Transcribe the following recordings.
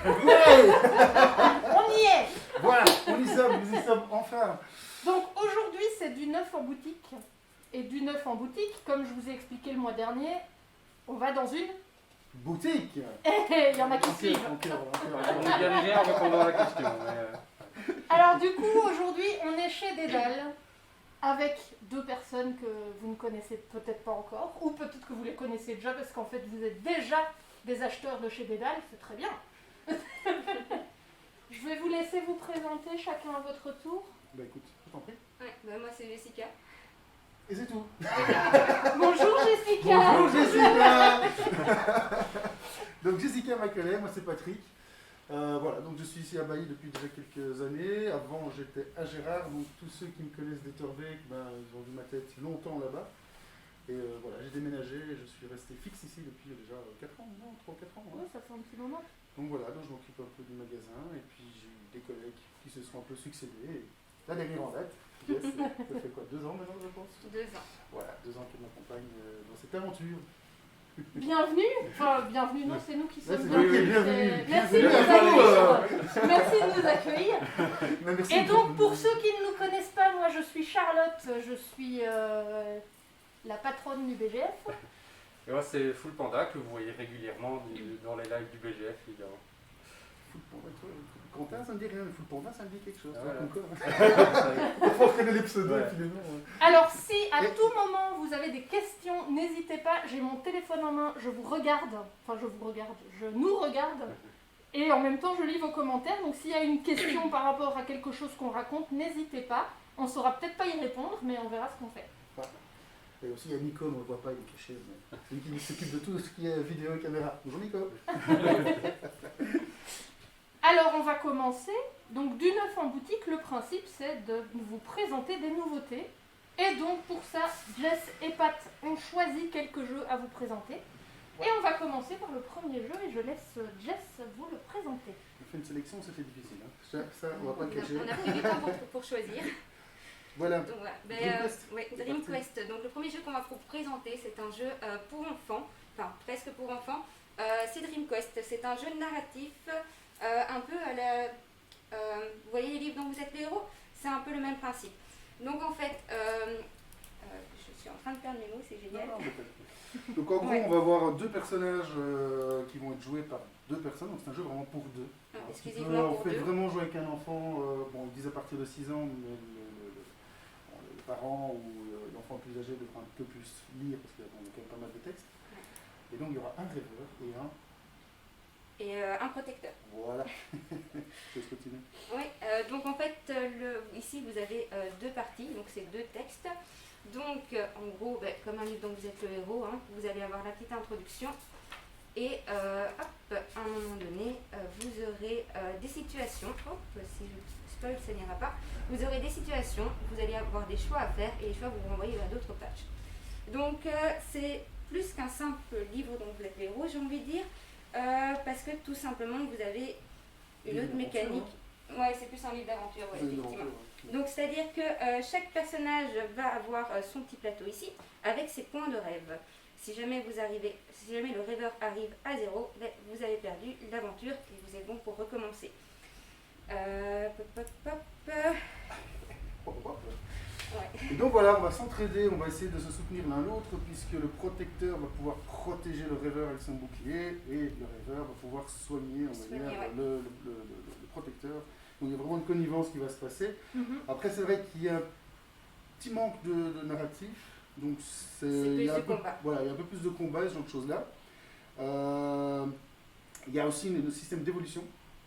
Ouais. On y est. Voilà, nous y sommes enfin. Donc aujourd'hui, c'est du neuf en boutique. Et du neuf en boutique, comme je vous ai expliqué le mois dernier, on va dans une... Boutique. Il y en a qui suivent. On est bien légers en répondant à la question. Alors du coup, aujourd'hui, on est chez Dédale avec deux personnes que vous ne connaissez peut-être pas encore, ou peut-être que vous les connaissez déjà parce qu'en fait, vous êtes déjà des acheteurs de chez Dédale, c'est très bien. Je vais vous laisser vous présenter chacun à votre tour. Bah écoute, je t'en prie. Ouais, bah moi c'est Jessica. Et c'est tout. Bonjour Jessica. Bonjour Jessica. Donc Jessica Macaulay, moi c'est Patrick. Voilà, donc je suis ici à Bailly depuis déjà quelques années. Avant j'étais à Gérard, donc tous ceux qui me connaissent d'Etterbeek, ils ont vu ma tête longtemps là-bas. Et voilà, j'ai déménagé et je suis resté fixe ici depuis déjà 4 ans, non 3-4 ans. Oui, ça fait un petit moment. Donc voilà, donc je m'occupe un peu du magasin et puis j'ai eu des collègues qui se sont un peu succédés. Et la dernière en date, Jess, ça fait quoi, 2 ans maintenant je pense? 2 ans. Voilà, 2 ans qu'elle m'accompagne dans cette aventure. Bienvenue. Enfin, bienvenue, non, c'est nous qui sommes oui, bienvenus. bienvenue. Merci de nous Bienvenue. accueillir. Merci de nous accueillir. Mais merci Et donc, beaucoup. pour ceux qui ne nous connaissent pas, moi je suis Charlotte, je suis la patronne du BGF. Et moi, c'est Full Panda que vous voyez régulièrement dans les lives du BGF, évidemment. Full Panda, toi, Quentin, ça me dit rien, mais Full Panda, ça me dit quelque chose. Ah, voilà. Parfois, on connaît les pseudos, Ouais. finalement. Alors, si à tout moment vous avez des questions, n'hésitez pas, j'ai mon téléphone en main, je vous regarde, je nous regarde, et en même temps je lis vos commentaires. Donc, s'il y a une question par rapport à quelque chose qu'on raconte, n'hésitez pas. On saura peut-être pas y répondre, mais on verra ce qu'on fait. Et aussi, il y a Nico, mais on ne le voit pas, il est caché. Mais c'est lui qui s'occupe de tout ce qui est vidéo et caméra. Bonjour Nico. Alors, on va commencer. Donc, du neuf en boutique, le principe, c'est de vous présenter des nouveautés. Et donc, pour ça, Jess et Pat ont choisi quelques jeux à vous présenter. Et on va commencer par le premier jeu, et je laisse Jess vous le présenter. On fait une sélection, c'était difficile. Hein. Ça, on va pas le cacher. On a pris du temps pour choisir. Voilà. Donc, voilà. Dreamquest. Dream Quest. Donc le premier jeu qu'on va vous présenter, c'est un jeu pour enfants, enfin presque pour enfants. C'est Dream Quest. C'est un jeu narratif, un peu à la... vous voyez les livres dont vous êtes les héros? C'est un peu le même principe. Donc en fait, je suis en train de perdre mes mots, c'est génial. Non, donc en gros, Ouais. on va avoir 2 personnages qui vont être joués par 2 personnes. Donc c'est un jeu vraiment pour 2. Ah, Alors, exclusivement on pour fait 2. vraiment jouer avec un enfant, bon, ils disent à partir de 6 ans, mais le parent ou l'enfant le plus âgé devra un peu plus lire parce qu'il y a quand même pas mal de textes. Et donc il y aura un rêveur et un... Un protecteur. Voilà. Je laisse continuer. Oui, donc en fait, ici vous avez 2 parties, donc c'est 2 textes. Donc en gros, comme un livre dont vous êtes le héros, hein, vous allez avoir la petite introduction et hop, à un moment donné, vous aurez des situations. Hop, si je spoil, ça n'ira pas. Vous aurez des situations, vous allez avoir des choix à faire et les choix vous renvoyer vers d'autres pages. Donc c'est plus qu'un simple livre dont vous êtes le héros, j'ai envie de dire, parce que tout simplement vous avez une autre mécanique. Ouais, c'est plus un livre d'aventure, ouais, effectivement. Donc c'est-à-dire que chaque personnage va avoir son petit plateau ici, avec ses points de rêve. Si jamais le rêveur arrive à 0, vous avez perdu l'aventure et vous êtes bon pour recommencer. Ouais. Et donc voilà, on va s'entraider, on va essayer de se soutenir l'un l'autre puisque le protecteur va pouvoir protéger le rêveur avec son bouclier et le rêveur va pouvoir soigner, on va dire, ouais. le protecteur. Donc il y a vraiment une connivence qui va se passer. Après c'est vrai qu'il y a un petit manque de narratif, donc il y a un peu, voilà, il y a un peu plus de combat, ce genre de choses-là. Il y a aussi le système d'évolution,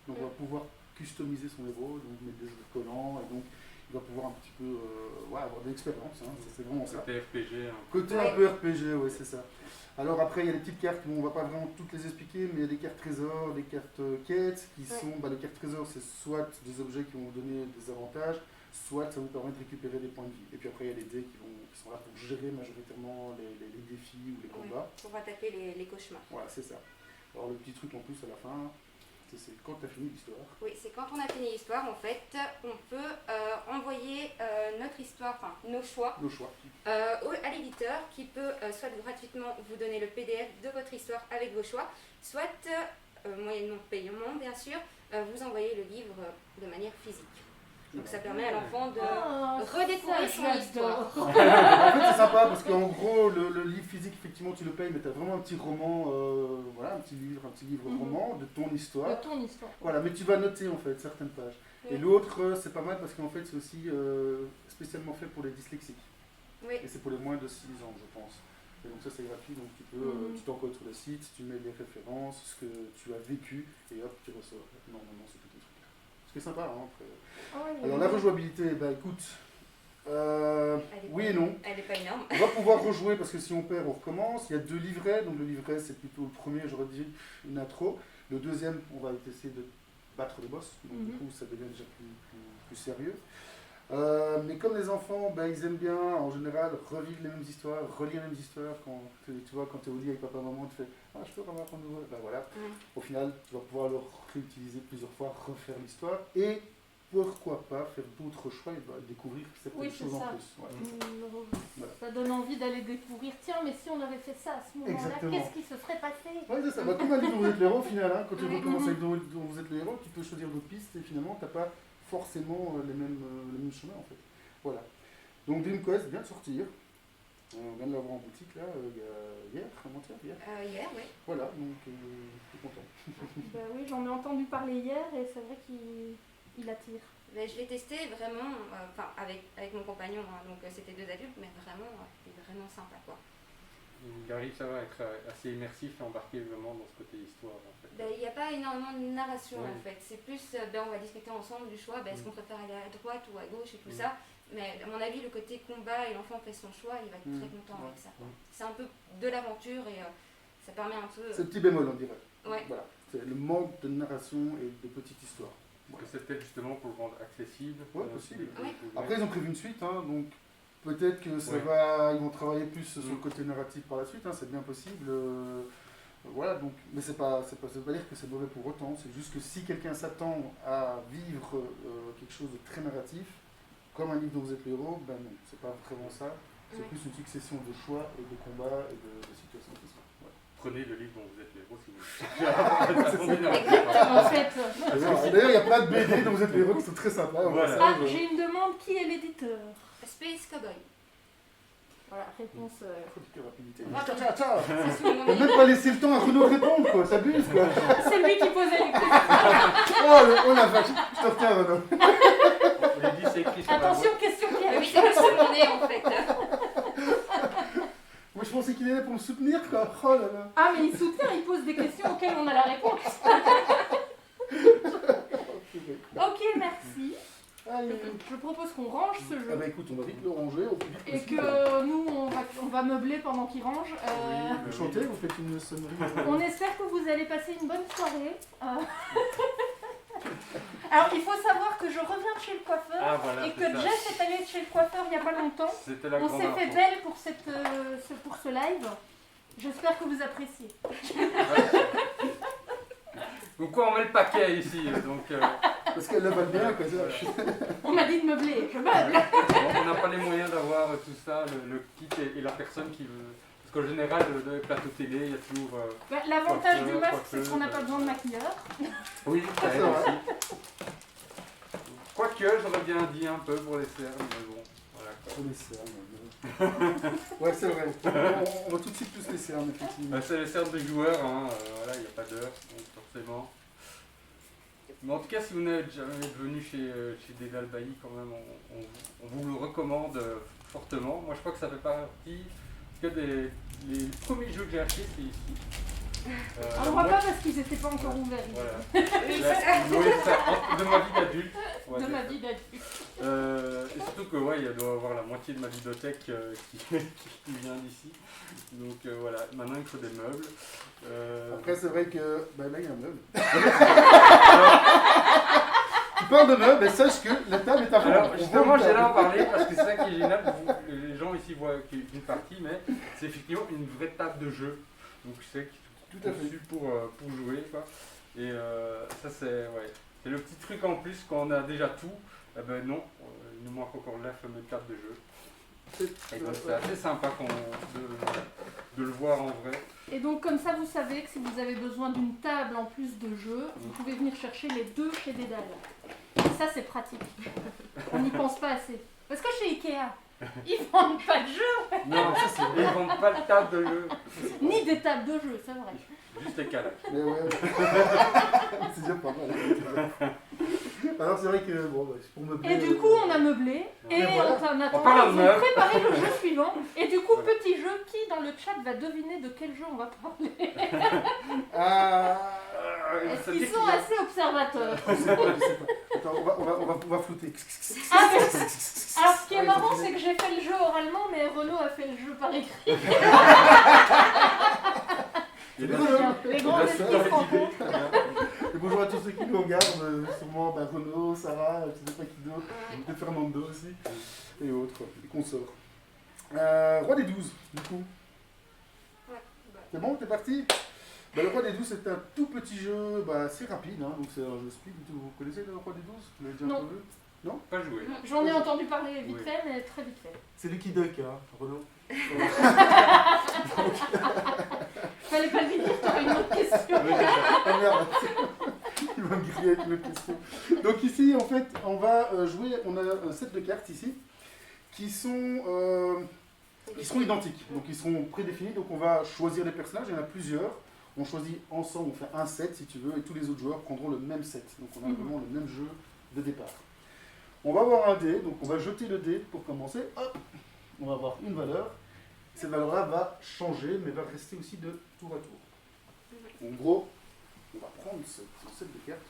donc on va pouvoir customiser son héros, donc mettre des collants et donc il va pouvoir un petit peu avoir de l'expérience, hein, c'est vraiment ça. Côté RPG. Hein. Côté un peu RPG, oui c'est ça. Alors après il y a les petites cartes, bon, on va pas vraiment toutes les expliquer, mais il y a des cartes trésors, des cartes quêtes qui sont, les cartes trésors c'est soit des objets qui vont vous donner des avantages, soit ça vous permet de récupérer des points de vie. Et puis après il y a les dés qui sont là pour gérer majoritairement les défis ou les combats. Pour attaquer les cauchemars. Voilà c'est ça. Alors le petit truc en plus à la fin, c'est quand tu as fini l'histoire. Oui, c'est quand on a fini l'histoire, en fait, on peut envoyer notre histoire, enfin nos choix, à l'éditeur qui peut soit gratuitement vous donner le PDF de votre histoire avec vos choix, soit moyennant paiement bien sûr, vous envoyez le livre de manière physique. Donc ça permet à l'enfant de redécouvrir son histoire. En fait, c'est sympa parce qu'en gros, le livre physique, effectivement, tu le payes, mais tu as vraiment un petit roman, voilà, un petit livre roman de ton histoire. De ton histoire. Voilà, mais tu vas noter en fait certaines pages. Oui. Et l'autre, c'est pas mal parce qu'en fait, c'est aussi spécialement fait pour les dyslexiques. Oui. Et c'est pour les moins de 6 ans, je pense. Et donc ça, c'est gratuit, donc tu peux, tu t'encodes sur le site, tu mets les références, ce que tu as vécu, et hop, tu reçois. Normalement, c'est tout un truc. Ce qui est sympa, hein, après. Alors la rejouabilité, bah écoute, oui et non. Elle n'est pas énorme. On va pouvoir rejouer parce que si on perd, on recommence. Il y a 2 livrets, donc le livret c'est plutôt le premier, j'aurais dit une intro. Le deuxième, on va essayer de battre le boss, donc du coup ça devient déjà plus sérieux. Mais comme les enfants, bah, ils aiment bien en général revivre les mêmes histoires, relire les mêmes histoires. Quand tu vois, quand tu es au lit avec papa maman, tu fais ah je peux revoir un nouveau. Bah voilà. Au final, tu vas pouvoir le réutiliser plusieurs fois, refaire l'histoire et pourquoi pas faire d'autres choix et découvrir certaines choses en plus. Voilà. Ça donne envie d'aller découvrir. Tiens, mais si on avait fait ça à ce moment-là, Exactement. qu'est-ce qui se serait passé? Ouais, c'est ça. Bah, comme un livre dont vous êtes le héros, au final, hein, quand tu recommences avec dont vous êtes le héros, tu peux choisir d'autres pistes et finalement, tu n'as pas forcément les mêmes chemins en fait. Voilà. Donc Dream Quest vient de sortir. On vient de l'avoir en boutique là, hier, avant-hier, hier. Hier, oui. Voilà, donc je suis content. Bah oui, j'en ai entendu parler hier et c'est vrai qu'il attire. Mais je l'ai testé vraiment, avec mon compagnon, hein, donc c'était 2 adultes, mais vraiment, c'était vraiment sympa quoi. Il arrive ça va être assez immersif et embarqué vraiment dans ce côté histoire en fait. Il n'y a pas énormément de narration Oui. en fait, c'est plus, on va discuter ensemble du choix, est-ce qu'on préfère aller à droite ou à gauche et tout ça, mais à mon avis le côté combat et l'enfant fait son choix, il va être très content avec ça. Quoi. C'est un peu de l'aventure et ça permet un peu... C'est le petit bémol on dirait. Ouais. Voilà. C'est le manque de narration et de petites histoires. Parce que c'est peut-être justement pour le rendre accessible. Ouais, possible. Oui. Après ils ont prévu une suite, hein, donc peut-être que ça ils vont travailler plus sur le côté narratif par la suite, hein, c'est bien possible. Voilà, donc, mais ça veut pas dire que c'est mauvais pour autant, c'est juste que si quelqu'un s'attend à vivre quelque chose de très narratif, comme un livre dont vous êtes le héros, ben non, c'est pas vraiment ça. C'est plus une succession de choix et de combats et de situations qui sont. Ouais. Prenez le livre dont vous êtes le héros si vous voulez. En fait. D'ailleurs, il y a plein de BD dont vous êtes le héros qui sont très sympas. Voilà. Ah, j'ai une demande, qui est l'éditeur? Space Cowboy. Voilà, réponse. Faut dire rapidité. Rapide. Tiens. C'est sous mon T'as même pas laissé le temps à Renaud de répondre, quoi, t'abuses, quoi. C'est lui qui posait les questions. Oh la vache, je te retiens, Renaud. On l'a dit, c'est écrit sur la Attention, boîte. question Oui, piège. c'est le sous mon nez en fait. Moi, je pensais qu'il est là pour me soutenir, quoi. Oh là là. Ah, mais il soutient, il pose des questions auxquelles on a la réponse. Ok, merci. Allez. Je propose qu'on range ce Ah jeu. bah écoute, on va vite le ranger au plus vite Et possible. que nous, on va meubler pendant qu'il range. Vous chantez, vous faites une sonnerie. On espère que vous allez passer une bonne soirée. Alors, il faut savoir que je reviens de chez le coiffeur Ah voilà, et que c'est ça. Jess est allée chez le coiffeur il n'y a pas longtemps. C'était la On grande s'est fait info. belle pour ce live. J'espère que vous appréciez. Donc quoi, on met le paquet ici, donc Parce qu'elle le valent bien, quoi. Ça. On m'a dit de meubler, je meuble. bon, on n'a pas les moyens d'avoir tout ça, le kit et la personne qui veut. Parce qu'en général, dans les plateaux télé, il y a toujours. Bah, l'avantage du Coiffeur, masque, c'est qu'on n'a coiffeuse. pas besoin de maquilleur. Oui, ça C'est aide vrai. aussi. Quoique, j'aurais bien dit un peu pour les cernes, mais bon, voilà quoi. Pour les cernes. Ouais, c'est vrai. On va tout de suite tous les cernes, effectivement. C'est les cernes des joueurs, hein, voilà, il n'y a pas d'heure, donc forcément. Mais en tout cas, si vous n'êtes jamais venu chez Dédale Bailly, quand même, on vous le recommande fortement. Moi, je crois que ça fait partie que les premiers jeux que j'ai achetés, c'est ici. On ne voit pas parce qu'ils n'étaient pas encore ouverts. Voilà. Oui, Là, c'est ça. oui, ça, de ma vie d'adulte. on va De dire ma ça. vie d'adulte. Et surtout que ouais, il doit avoir la moitié de ma bibliothèque qui vient d'ici. Donc voilà, maintenant il faut des meubles. Après, c'est vrai que. Bah là, il y a un meuble. Tu parles de meubles, et sache que la table est à vendre. Alors justement, j'allais en parler parce que c'est ça qui est génial. Les gens ici voient qu'une partie, mais c'est effectivement une vraie table de jeu. Donc c'est Tout à fait. conçu pour jouer, quoi. Et ça c'est le petit truc en plus quand on a déjà tout. Eh ben non, il nous manque encore la fameuse table de jeu. Et donc c'est assez sympa de le voir en vrai. Et donc comme ça, vous savez que si vous avez besoin d'une table en plus de jeux, vous pouvez venir chercher les deux chez Dédale. Et ça, c'est pratique. On n'y pense pas assez. Parce que chez Ikea, ils vendent pas de jeux, Non, ça c'est vrai. Ils vendent pas de table de jeu. ni des tables de jeux, c'est vrai. Juste les calages. Mais ouais, c'est déjà pas mal. Alors c'est vrai que bon, bah, pour meubler. Et du coup, on a meublé, et Et voilà. en attendant, parlant de ils ont meubles. préparé le jeu suivant. Et du coup, Voilà. petit jeu, qui dans le chat va deviner de quel jeu on va parler? Ah, Est-ce Ça qu'ils dit sont qu'il y a- assez observateurs? je sais pas. Attends, on va flouter. Ah, mais... Alors, ce qui est marrant, c'est que j'ai fait le jeu oralement, mais Renaud a fait le jeu par écrit. Il y C'est a drôle, des- hein. Les grands esprits se rencontrent. Et bonjour à tous ceux qui nous regardent, sûrement Renaud, Sarah, je sais pas qui d'autre, peut-être Fernando aussi, et autres, les consorts. Roi des 12, du coup. Ouais, bah, C'est bon, t'es parti? Le Roi des 12, c'est un tout petit jeu, assez rapide, hein, donc c'est un jeu speed. Vous connaissez le Roi des 12? Vous l'avez déjà Non. entendu? Pas joué. J'en ai entendu parler vite Oui. fait, mais très vite fait. C'est Lucky Duck, hein, Renaud. Fallait pas le dire, t'aurais une autre question. Ah merde, il va me griller avec une autre question. Donc ici, en fait, on va jouer, on a un set de cartes ici, qui seront identiques, donc ils seront prédéfinis, donc on va choisir les personnages, il y en a plusieurs, on choisit ensemble, on fait un set si tu veux, et tous les autres joueurs prendront le même set, donc on a vraiment le même jeu de départ. On va avoir un dé, donc on va jeter le dé pour commencer, hop, on va avoir une valeur, cette valeur-là va changer, mais va rester aussi de tour à tour. En gros, on va prendre ce set de cartes,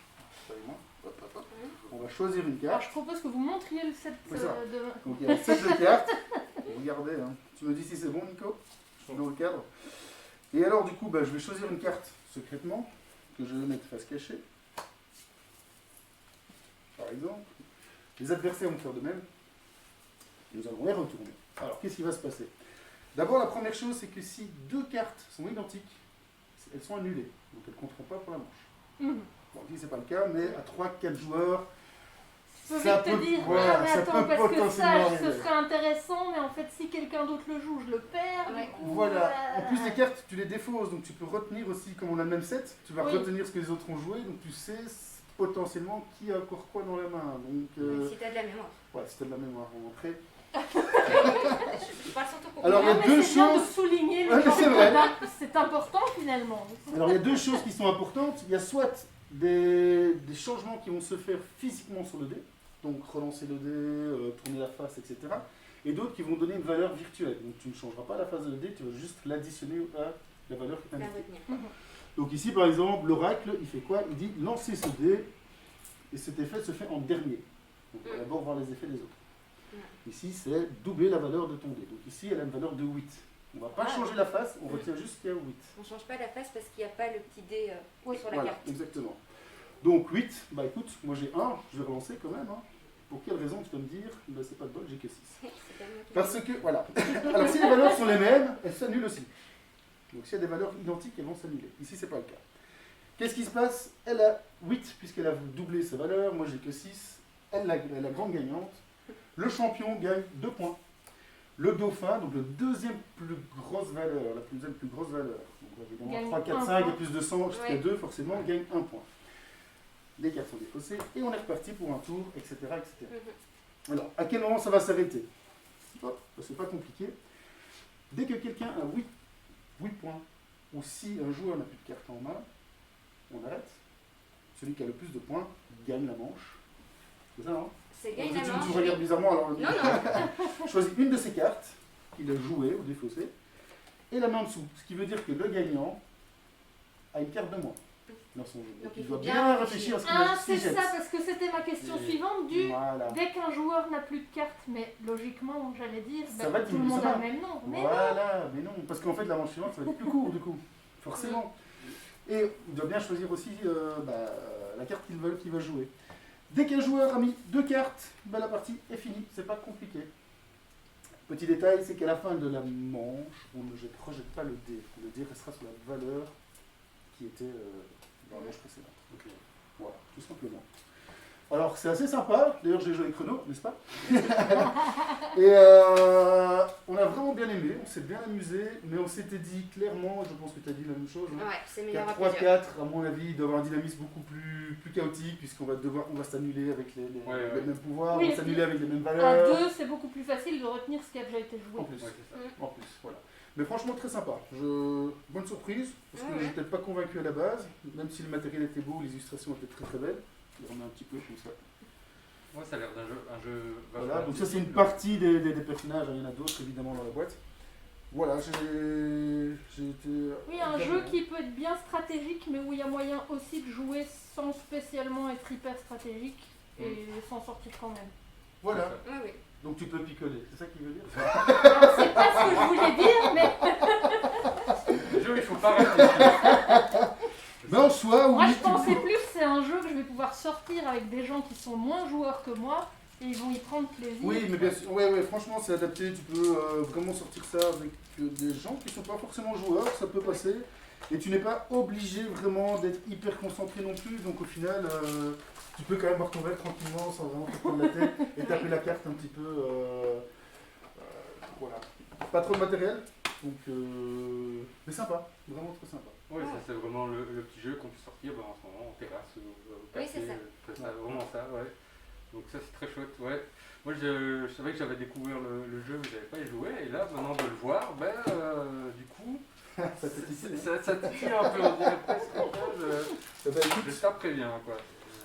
ça et moi, hop, hop, hop. On va choisir une Alors, carte. je propose que vous montriez le set Oui, ça. de... Donc il y a un set de cartes. Regardez, hein. Tu me dis si c'est bon, Nico? Je suis dans le cadre. Et alors, du coup, je vais choisir une carte secrètement, que je vais mettre face cachée. Par exemple. Les adversaires vont faire de même. Nous allons les retourner. Alors, qu'est-ce qui va se passer? D'abord, la première chose, c'est que si deux cartes sont identiques, elles sont annulées. Donc elles ne compteront pas pour la manche. Mhm. Bon, ici, c'est pas le cas, mais à 3-4 joueurs, Je peux ça vite te peut- dire, voilà, ah mais ça attends, peut parce que potentiellement ça, ce arriver. serait intéressant, mais en fait, si quelqu'un d'autre le joue, je le perds. Ouais. Du coup, Voilà. En plus, les cartes, tu les défausses, donc tu peux retenir aussi, comme on a le même set, tu vas Oui. retenir ce que les autres ont joué, donc tu sais potentiellement qui a encore quoi dans la main. Donc, si t'as de la mémoire. ouais, si t'as de la mémoire en entrée. Je parle surtout pour Alors, moi. il y a mais deux c'est bien de choses. souligner Ouais, le genre c'est de vrai. date, c'est important finalement. Alors, il y a deux choses qui sont importantes. Il y a soit des changements qui vont se faire physiquement sur le dé, donc relancer le dé, tourner la face, etc. Et d'autres qui vont donner une valeur virtuelle. Donc, tu ne changeras pas la face de dé, tu vas juste l'additionner à la valeur qui est La indiquée. retenir. Donc ici, par exemple, l'oracle, il fait quoi? Il dit lancer ce dé, et cet effet se fait en dernier. Donc on va d'abord voir les effets des autres. Ici, c'est doubler la valeur de ton dé. Donc ici, elle a une valeur de 8. On ne va pas Ah. changer la face, on retient juste qu'il y a 8. On change pas la face parce qu'il n'y a pas le petit dé sur la Voilà, carte. exactement. Donc 8, écoute, moi j'ai 1, je vais relancer quand même. Hein. Pour quelle raison tu vas me dire? C'est pas de bol, j'ai que 6. C'est tellement qu'il- Parce que, voilà. Alors si les valeurs sont les mêmes, elles s'annulent aussi. Donc s'il y a des valeurs identiques, elles vont s'annuler. Ici, c'est pas le cas. Qu'est-ce qui se passe? Elle a 8, puisqu'elle a doublé sa valeur. Moi, j'ai que 6. Elle est la grande gagnante. Le champion gagne 2 points. Le dauphin, donc le deuxième plus grosse valeur, la deuxième plus grosse valeur. Donc évidemment, Gagne 3, 4, un 5 point. et plus de 100 jusqu'à Ouais. 2, forcément, gagne 1 point. Les cartes sont défaussées et on est reparti pour un tour, etc. etc. Mhm. Alors, à quel moment ça va s'arrêter? Hop, c'est pas compliqué. Dès que quelqu'un a 8 points, ou si un joueur n'a plus de cartes en main, on arrête. Celui qui a le plus de points gagne la manche. C'est ça, non? C'est gagne Tu la manche. me regardes bizarrement, alors Non, non. choisis une de ces cartes qu'il a jouée ou défaussée, et la main en dessous. Ce qui veut dire que le gagnant a une carte de moins dans son jeu. Donc Donc il il doit faut bien bien réfléchir à ce qu'il Ah, a c'est jette. ça, parce que c'était ma question Et- suivante Voilà. dès qu'un joueur n'a plus de cartes, mais logiquement, j'allais dire, Ça va tout le diminuer monde sa a le main. même nom. Mais Voilà, mais non, parce qu'en fait la manche suivante ça va être plus court du coup, forcément. Et il doit bien choisir aussi la carte qu'il va jouer. Dès qu'un joueur a mis 2 cartes, la partie est finie, c'est pas compliqué. Petit détail, c'est qu'à la fin de la manche, on ne rejette pas le dé. Le dé restera sur la valeur qui était dans la manche précédente. Donc, voilà, tout simplement. Alors c'est assez sympa, d'ailleurs j'ai joué avec Renaud, n'est-ce pas? Et on a vraiment bien aimé, on s'est bien amusé, mais on s'était dit clairement, je pense que tu as dit la même chose, hein, Ouais, c'est qu'à meilleur à plusieurs. 3-4, à mon avis, il doit y avoir un dynamisme beaucoup plus chaotique, puisqu'on va s'annuler avec les Ouais. mêmes pouvoirs, Oui, on va s'annuler avec les mêmes À valeurs. 2, c'est beaucoup plus facile de retenir ce qui a déjà été joué. En plus, Ouais, c'est ça. en plus, voilà. Mais franchement, très sympa. Bonne surprise, parce que Ouais. je n'étais pas convaincu à la base, même si le matériel était beau, les illustrations étaient très très belles. Je les remets un petit peu comme ça. Ouais, ça a l'air un jeu Voilà, vachement donc ça c'est une accessible. partie des personnages, il y en a d'autres évidemment dans la boîte. Voilà, j'ai été... Oui, un jeu qui peut être bien stratégique, mais où il y a moyen aussi de jouer sans spécialement être hyper stratégique et s'en sortir quand même. Voilà, Oui, oui. donc tu peux picoler, c'est ça qu'il veut dire? Alors, c'est pas ce que je voulais dire, mais Le jeu, il faut pas réfléchir. Mais en soi, oui, moi je tu pensais peux- plus que c'est un jeu que je vais pouvoir sortir avec des gens qui sont moins joueurs que moi et ils vont y prendre plaisir. Oui, mais bien sûr, ouais, franchement c'est adapté, tu peux vraiment sortir ça avec des gens qui sont pas forcément joueurs, ça peut passer. Et tu n'es pas obligé vraiment d'être hyper concentré non plus, donc au final, tu peux quand même boire ton verre tranquillement sans vraiment te prendre la tête et taper la carte un petit peu. Voilà. Pas trop de matériel, donc mais sympa, vraiment très sympa. Ouais, ça c'est vraiment le petit jeu qu'on peut sortir en ce moment en terrasse ou au Oui, café. c'est ça. C'est ça, vraiment ça, ouais. Donc ça c'est très chouette, ouais. Moi je savais que j'avais découvert le jeu, mais j'avais pas y joué, et là maintenant de le voir, du coup, Ça te titille, hein. ça titille un peu, on dirait presque Eh ben, écoute, je tape très bien quoi.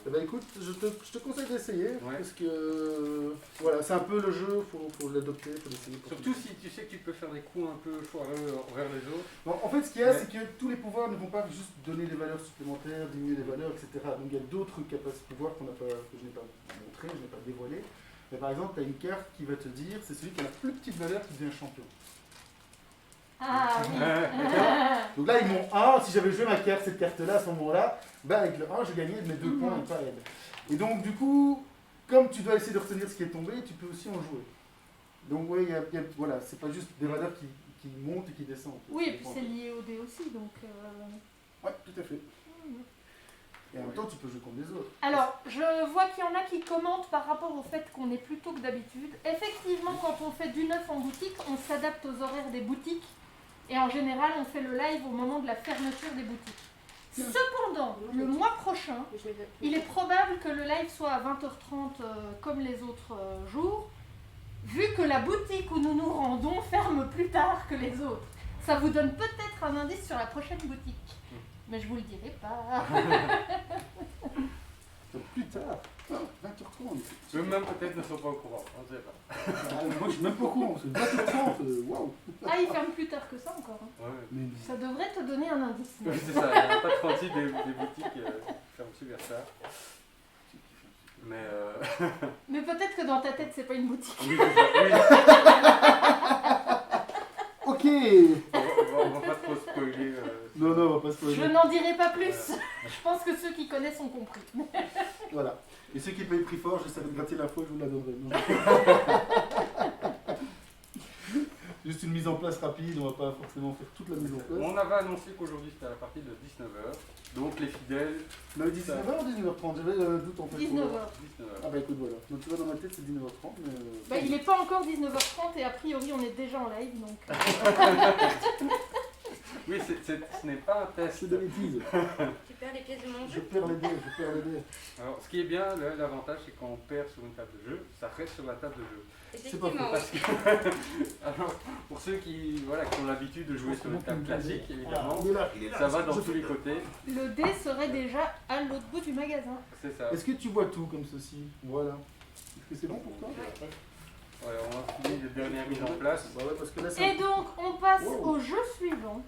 eh ben, écoute, je te conseille d'essayer, Ouais. parce que voilà, c'est un peu le jeu, faut l'adopter, faut l'essayer. pour Surtout si tu sais que tu peux faire des coups un peu foireux envers les autres. Bon, en fait, ce qu'il y a, Ouais. c'est que tous les pouvoirs ne vont pas juste donner des valeurs supplémentaires, diminuer les valeurs, etc. Donc il y a d'autres capacités de pouvoir que je n'ai pas montré, je n'ai pas dévoilé. Mais par exemple, tu as une carte qui va te dire, c'est celui qui a la plus petite valeur qui devient champion. Ah oui. Donc là, ils m'ont 1, si j'avais joué ma carte, cette carte-là, à ce moment-là, avec le 1, je gagnais de mes 2 points et pas elle. Et donc, du coup, comme tu dois essayer de retenir ce qui est tombé, tu peux aussi en jouer. Donc, oui, voilà, c'est pas juste des valeurs qui montent et qui descendent. Oui, et Ça puis dépend. c'est lié au dé aussi, donc... Ouais, tout à fait. Et en même temps, tu peux jouer contre les autres. Alors, je vois qu'il y en a qui commentent par rapport au fait qu'on est plus tôt que d'habitude. Effectivement, quand on fait du neuf en boutique, on s'adapte aux horaires des boutiques. Et en général, on fait le live au moment de la fermeture des boutiques. Cependant, le mois prochain, il est probable que le live soit à 20h30 comme les autres jours, vu que la boutique où nous nous rendons ferme plus tard que les autres. Ça vous donne peut-être un indice sur la prochaine boutique. Mais je vous le dirai pas. Donc, plus tard, 20h30. Eux-mêmes peut-être ne sont pas au courant, on ne sait pas. Ah, moi, je suis même pas au courant, c'est 20h30, waouh. Ah, il ferme plus tard que ça encore. Hein. Ouais. Mais Ça devrait te donner un indice. Oui, c'est ça, il n'y a pas de 36 des boutiques qui ferment super tard. Mais Mais peut-être que dans ta tête, c'est pas une boutique. oui, c'est ça, oui. ok. On va pas trop spoiler. Non, on va pas se Je spoiler. n'en dirai pas plus. Je pense que ceux qui connaissent ont compris. Voilà. Et ceux qui payent prix fort, j'essaierai de gratter l'info et je vous la donnerai. Non. Juste une mise en place rapide, on va pas forcément faire toute la mise en place. On avait annoncé qu'aujourd'hui c'était à partir de 19h, donc les fidèles, On avait dit 19h ou 19h30, j'avais un doute en fait. 19h. 19h. Ah bah écoute, voilà. Donc tu vois, dans ma tête, c'est 19h30, mais... Bah, il n'est pas encore 19h30 et a priori, on est déjà en live. Donc... Oui, ce n'est pas un test. C'est de bêtises. Tu perds les pièces de mon Je jeu. perds les dés. Alors, ce qui est bien, l'avantage, c'est quand on perd sur une table de jeu, ça reste sur la table de jeu. Effectivement, Parce que, alors, pour ceux qui ont l'habitude de jouer sur une table classique, évidemment, Il est là. ça va dans tous les côtés. Le dé serait déjà à l'autre bout du magasin. C'est ça. Est-ce que tu vois tout comme ceci? Voilà. Est-ce que c'est bon pour toi? Ouais, on a fini les dernières mises en place. Bah ouais, parce que là, c'est... Et donc, on passe Wow. au jeu suivant.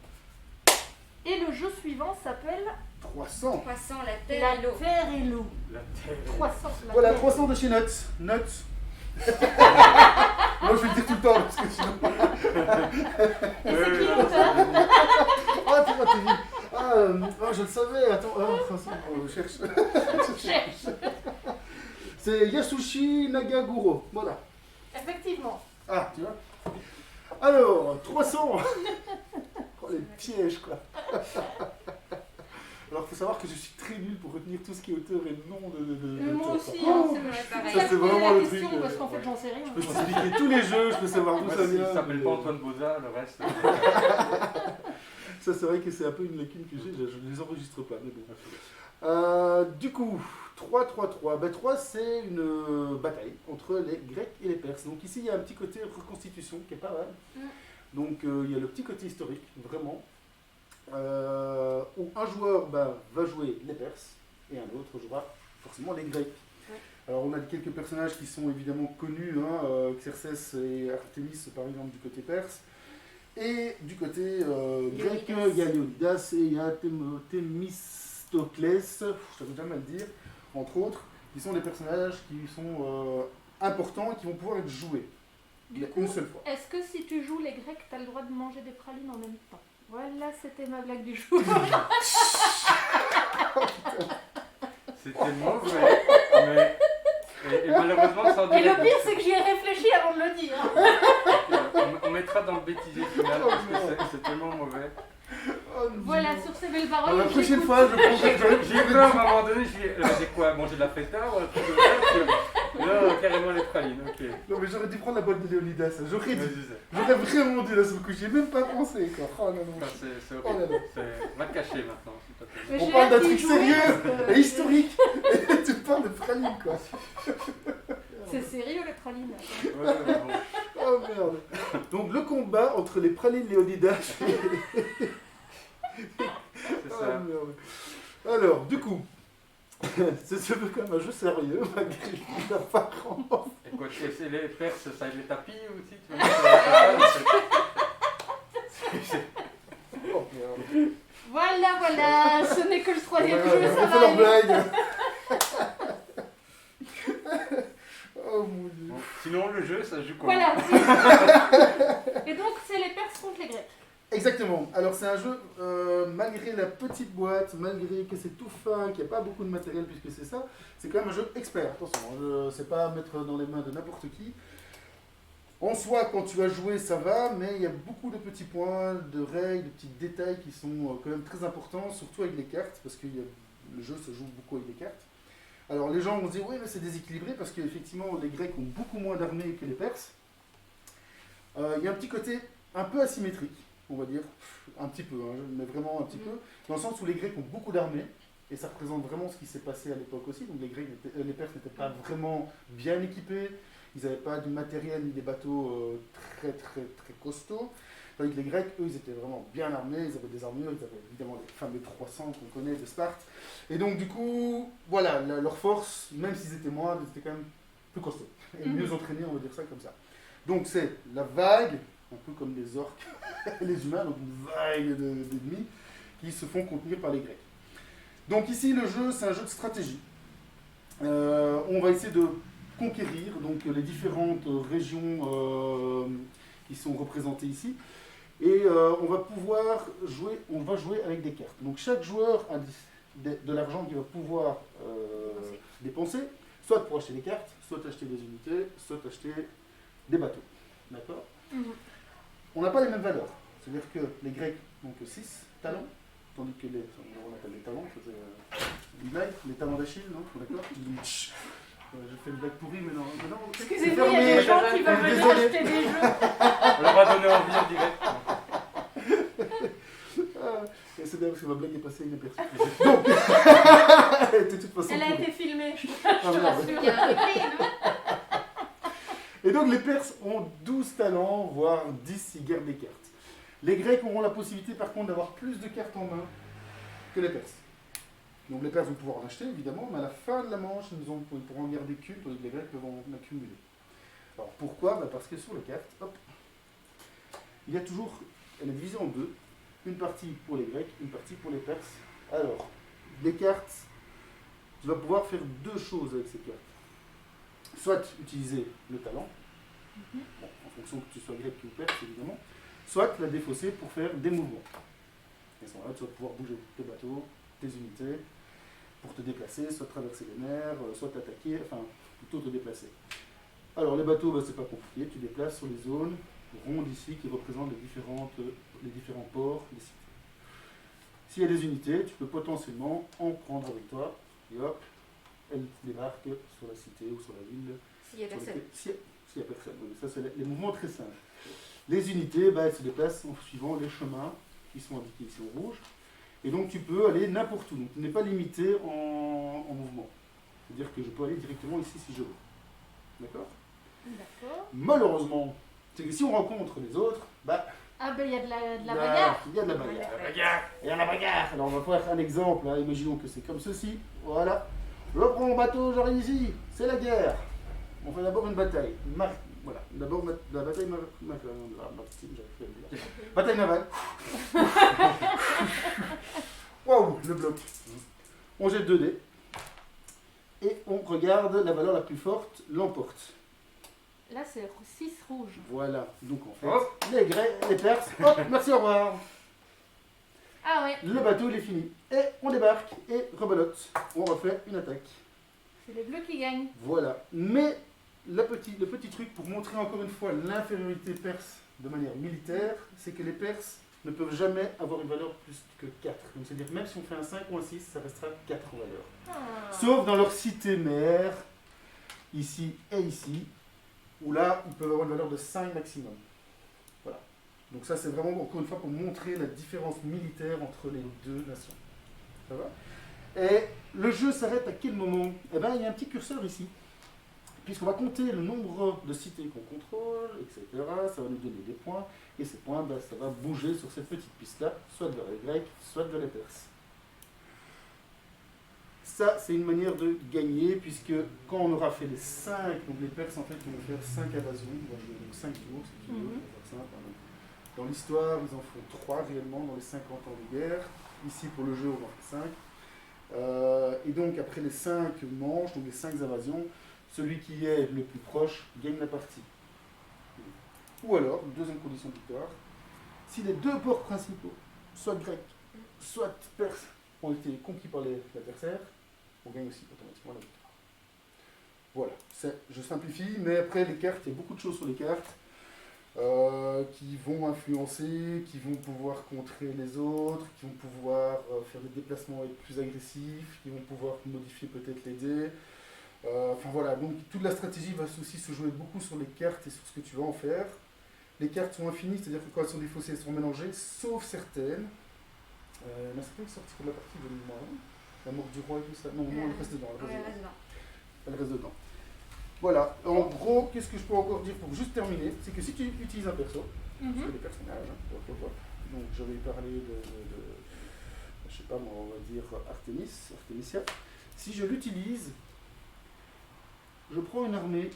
Et le jeu suivant s'appelle 300. Croissant, la terre La et l'eau. terre et l'eau. La terre. 300. la Voilà, terre. 300 de chez Nuts. Nuts. Moi, je vais le dire tout le temps, parce que sinon... Et c'est qui l'auteur? Ah, t'es vite. Ah, je le savais. Attends, de toute façon, je cherche. Cherche. C'est Yasushi Nagaguro. Voilà. Effectivement. Ah, tu vois. Alors, 300. Oh, les pièges, quoi. Alors, il faut savoir que je suis très nul pour retenir tout ce qui est auteur et nom de Moi d'auteur. aussi, Oh, c'est Ouais, pareil. ça, c'est je posais vraiment la le question truc, parce qu'en fait, ouais. j'en sais rien. je peux t'expliquer tous les jeux, je peux savoir d'où Moi, ça s'il vient. s'appelle mais, pas Antoine Boza, le reste. Ça, c'est vrai que c'est un peu une lacune que j'ai, je ne les enregistre pas, mais bon. Du coup, 3-3-3. Ben, 3, c'est une bataille entre les Grecs et les Perses. Donc ici, il y a un petit côté reconstitution qui est pas mal. Donc il y a le petit côté historique, vraiment, où un joueur va jouer les Perses et un autre jouera forcément les Grecs. Alors on a quelques personnages qui sont évidemment connus, hein, Xerxès et Artémis par exemple du côté perse. Et du côté grec, il y a Léonidas et il y a Thémistoclès, je ne savais jamais le dire, entre autres, qui sont des personnages qui sont importants et qui vont pouvoir être joués. Du Une coup, seule fois. est-ce que si tu joues les Grecs, tu as le droit de manger des pralines en même temps? Voilà, c'était ma blague du jour. C'était mauvais, mais. Et malheureusement, ça en Et dirait le pire, c'est que j'y ai réfléchi avant de le dire. on mettra dans le bêtisier final parce que c'est tellement mauvais. Oh, non. Voilà, sur ces belles Alors, paroles. la prochaine j'écoute. fois, je prends J'ai eu peur à un moment donné, je dis, c'est quoi, manger de la feta ou un truc comme ça? Non, carrément les pralines, ok. Non mais j'aurais dû prendre la boîte de Léonidas, j'aurais dû. Vas-y, J'aurais vraiment dû là sur le coup, j'y ai même pas pensé quoi. Oh non, non. c'est Oh là horrible. là. Va te cacher maintenant, s'il te plaît. Mais On j'ai parle hâte d'un d'y truc jouer sérieux parce que- et historique. Et tu parles de praline quoi. C'est sérieux les pralines. Ouais, mais bon. Oh merde. Donc le combat entre les pralines Léonidas C'est Oh ça. merde. Alors, du coup, c'est quand même un jeu sérieux, malgré l'apparence. Écoute, et les Perses, ça aide les tapis aussi, tu vois, Oh merde. Voilà, voilà, ce n'est que le troisième Ouais, jeu, ouais, ça on fait va leur aller. blague. Oh mon dieu. Bon, sinon, le jeu, ça joue comment? Voilà. Et donc, c'est les Perses contre les Grecs. Exactement. Alors c'est un jeu, malgré la petite boîte, malgré que c'est tout fin, qu'il n'y a pas beaucoup de matériel puisque c'est ça, c'est quand même un jeu expert. Attention, c'est pas à mettre dans les mains de n'importe qui. En soi, quand tu as joué, ça va, mais il y a beaucoup de petits points, de règles, de petits détails qui sont quand même très importants, surtout avec les cartes, parce que le jeu se joue beaucoup avec les cartes. Alors les gens vont se dire, oui, mais c'est déséquilibré, parce qu'effectivement, les Grecs ont beaucoup moins d'armées que les Perses. Il y a un petit côté un peu asymétrique, on va dire, un petit peu, hein, mais vraiment un petit peu, dans le sens où les Grecs ont beaucoup d'armées, et ça représente vraiment ce qui s'est passé à l'époque aussi. Donc les Perses n'étaient pas vraiment bien équipés, ils n'avaient pas du matériel ni des bateaux très costauds. Tandis que les Grecs, eux, ils étaient vraiment bien armés, ils avaient des armures, ils avaient évidemment les fameux 300 qu'on connaît de Sparte. Et donc du coup, voilà, leur force, même s'ils étaient moindres, ils étaient quand même plus costauds, et mieux entraînés, on va dire ça comme ça. Donc c'est la vague, un peu comme les orques et les humains, donc une vague d'ennemis qui se font contenir par les Grecs. Donc ici, le jeu, c'est un jeu de stratégie. On va essayer de conquérir donc, les différentes régions qui sont représentées ici. Et on va pouvoir jouer, avec des cartes. Donc chaque joueur a de l'argent qu'il va pouvoir dépenser, soit pour acheter des cartes, soit acheter des unités, soit acheter des bateaux. D'accord ? On n'a pas les mêmes valeurs. C'est-à-dire que les Grecs n'ont que 6 talents, tandis que on appelle les talents, c'est une blague, les talents d'Achille, non ? D'accord ? Je fais une blague pourrie, mais non. Excusez-moi, il y a des gens qui veulent venir Désolé. acheter des jeux. On leur a donné envie en direct. Et c'est bien parce que ma blague est passée inaperçue. Donc, de toute façon. Elle a pourrie. été filmée, je Ah, te merde. rassure. Il y a un replay, non? Et donc les Perses ont 12 talents, voire 10 s'ils gardent des cartes. Les Grecs auront la possibilité par contre d'avoir plus de cartes en main que les Perses. Donc les Perses vont pouvoir en acheter évidemment, mais à la fin de la manche, ils pourront en garder qu'une, tandis que les Grecs peuvent en accumuler. Alors pourquoi ? Parce que sur les cartes, hop, il y a toujours, elle est divisée en deux, une partie pour les Grecs, une partie pour les Perses. Alors, les cartes, tu vas pouvoir faire deux choses avec ces cartes. Soit utiliser le talent, bon, en fonction que tu sois grec ou perse évidemment, soit la défausser pour faire des mouvements. Et à ce moment-là, tu vas pouvoir bouger tes bateaux, tes unités, pour te déplacer, soit traverser les mers, soit t'attaquer, enfin, plutôt te déplacer. Alors les bateaux, c'est pas compliqué, tu déplaces sur les zones rondes ici qui représentent les différents ports, les cités. S'il y a des unités, tu peux potentiellement en prendre avec toi, et hop, elles débarquent sur la cité ou sur la ville. S'il y a personne. S'il y a personne, oui. Ça c'est les mouvements très simples. Les unités, elles se déplacent en suivant les chemins qui sont indiqués ici en rouge. Et donc tu peux aller n'importe où. Donc tu n'es pas limité en mouvement. C'est-à-dire que je peux aller directement ici si je veux. D'accord? D'accord. Malheureusement, c'est que si on rencontre les autres, Ah ben il y a de la bagarre. il y a de la bagarre. Il y a de la bagarre. Alors on va faire un exemple. Hein. Imaginons que c'est comme ceci. Voilà. Je prends mon bateau, j'arrive ici. C'est la guerre. On fait d'abord une bataille. Voilà. D'abord la bataille bataille navale. Waouh, le bloc. On jette 2 dés. Et on regarde la valeur la plus forte l'emporte. Là c'est 6 rouge. Voilà. Donc en fait, Hop. les Grecs, les Perses, hop, merci, au revoir. Ah ouais, Le bateau, il est fini. Et on débarque et rebelote. On refait une attaque. c'est les bleus qui gagnent. Voilà. Mais le petit truc pour montrer encore une fois l'infériorité perse de manière militaire, c'est que les Perses ne peuvent jamais avoir une valeur plus que 4. Donc c'est-à-dire même si on fait un 5 ou un 6, ça restera 4 en valeur. Ah. Sauf dans leur cité mère, ici et ici, où là, ils peuvent avoir une valeur de 5 maximum. Voilà. Donc ça, c'est vraiment, encore une fois, pour montrer la différence militaire entre les deux nations. Ça va? Et le jeu s'arrête à quel moment? Eh bien, il y a un petit curseur ici. Puisqu'on va compter le nombre de cités qu'on contrôle, etc. Ça va nous donner des points. Et ces points, ça va bouger sur cette petite piste-là, soit vers les Grecs, soit vers les Perses. Ça, c'est une manière de gagner, puisque quand on aura fait les 5, donc les Perses, en fait, ils vont faire 5 invasions, donc 5 tours, si tu veux, Mhm. pour faire simple, hein. Dans l'histoire, ils en font 3 réellement dans les 50 ans de guerre. Ici, pour le jeu, on en fait 5. Et donc, après les 5 manches, donc les 5 invasions, celui qui est le plus proche gagne la partie. Ou alors, deuxième condition de victoire, si les 2 ports principaux, soit grecs, soit perses, ont été conquis par les adversaires, on gagne aussi automatiquement la victoire. Voilà, je simplifie, mais après les cartes, il y a beaucoup de choses sur les cartes qui vont influencer, qui vont pouvoir contrer les autres, qui vont pouvoir faire des déplacements plus agressifs, qui vont pouvoir modifier peut-être les dés. Enfin voilà, donc toute la stratégie va aussi se jouer beaucoup sur les cartes et sur ce que tu vas en faire. Les cartes sont infinies, c'est-à-dire que quand elles sont défaussées, elles sont mélangées, sauf certaines. Il y en a certaines qui sortent de la partie de moi. La mort du roi et tout ça. Non, elle reste dedans. Elle reste dedans. Voilà, en gros, qu'est-ce que je peux encore dire pour juste terminer? C'est que si tu utilises un perso, parce que les personnages, hein, donc je vais parler je sais pas moi, on va dire Artemisia. Si je l'utilise, je prends une armée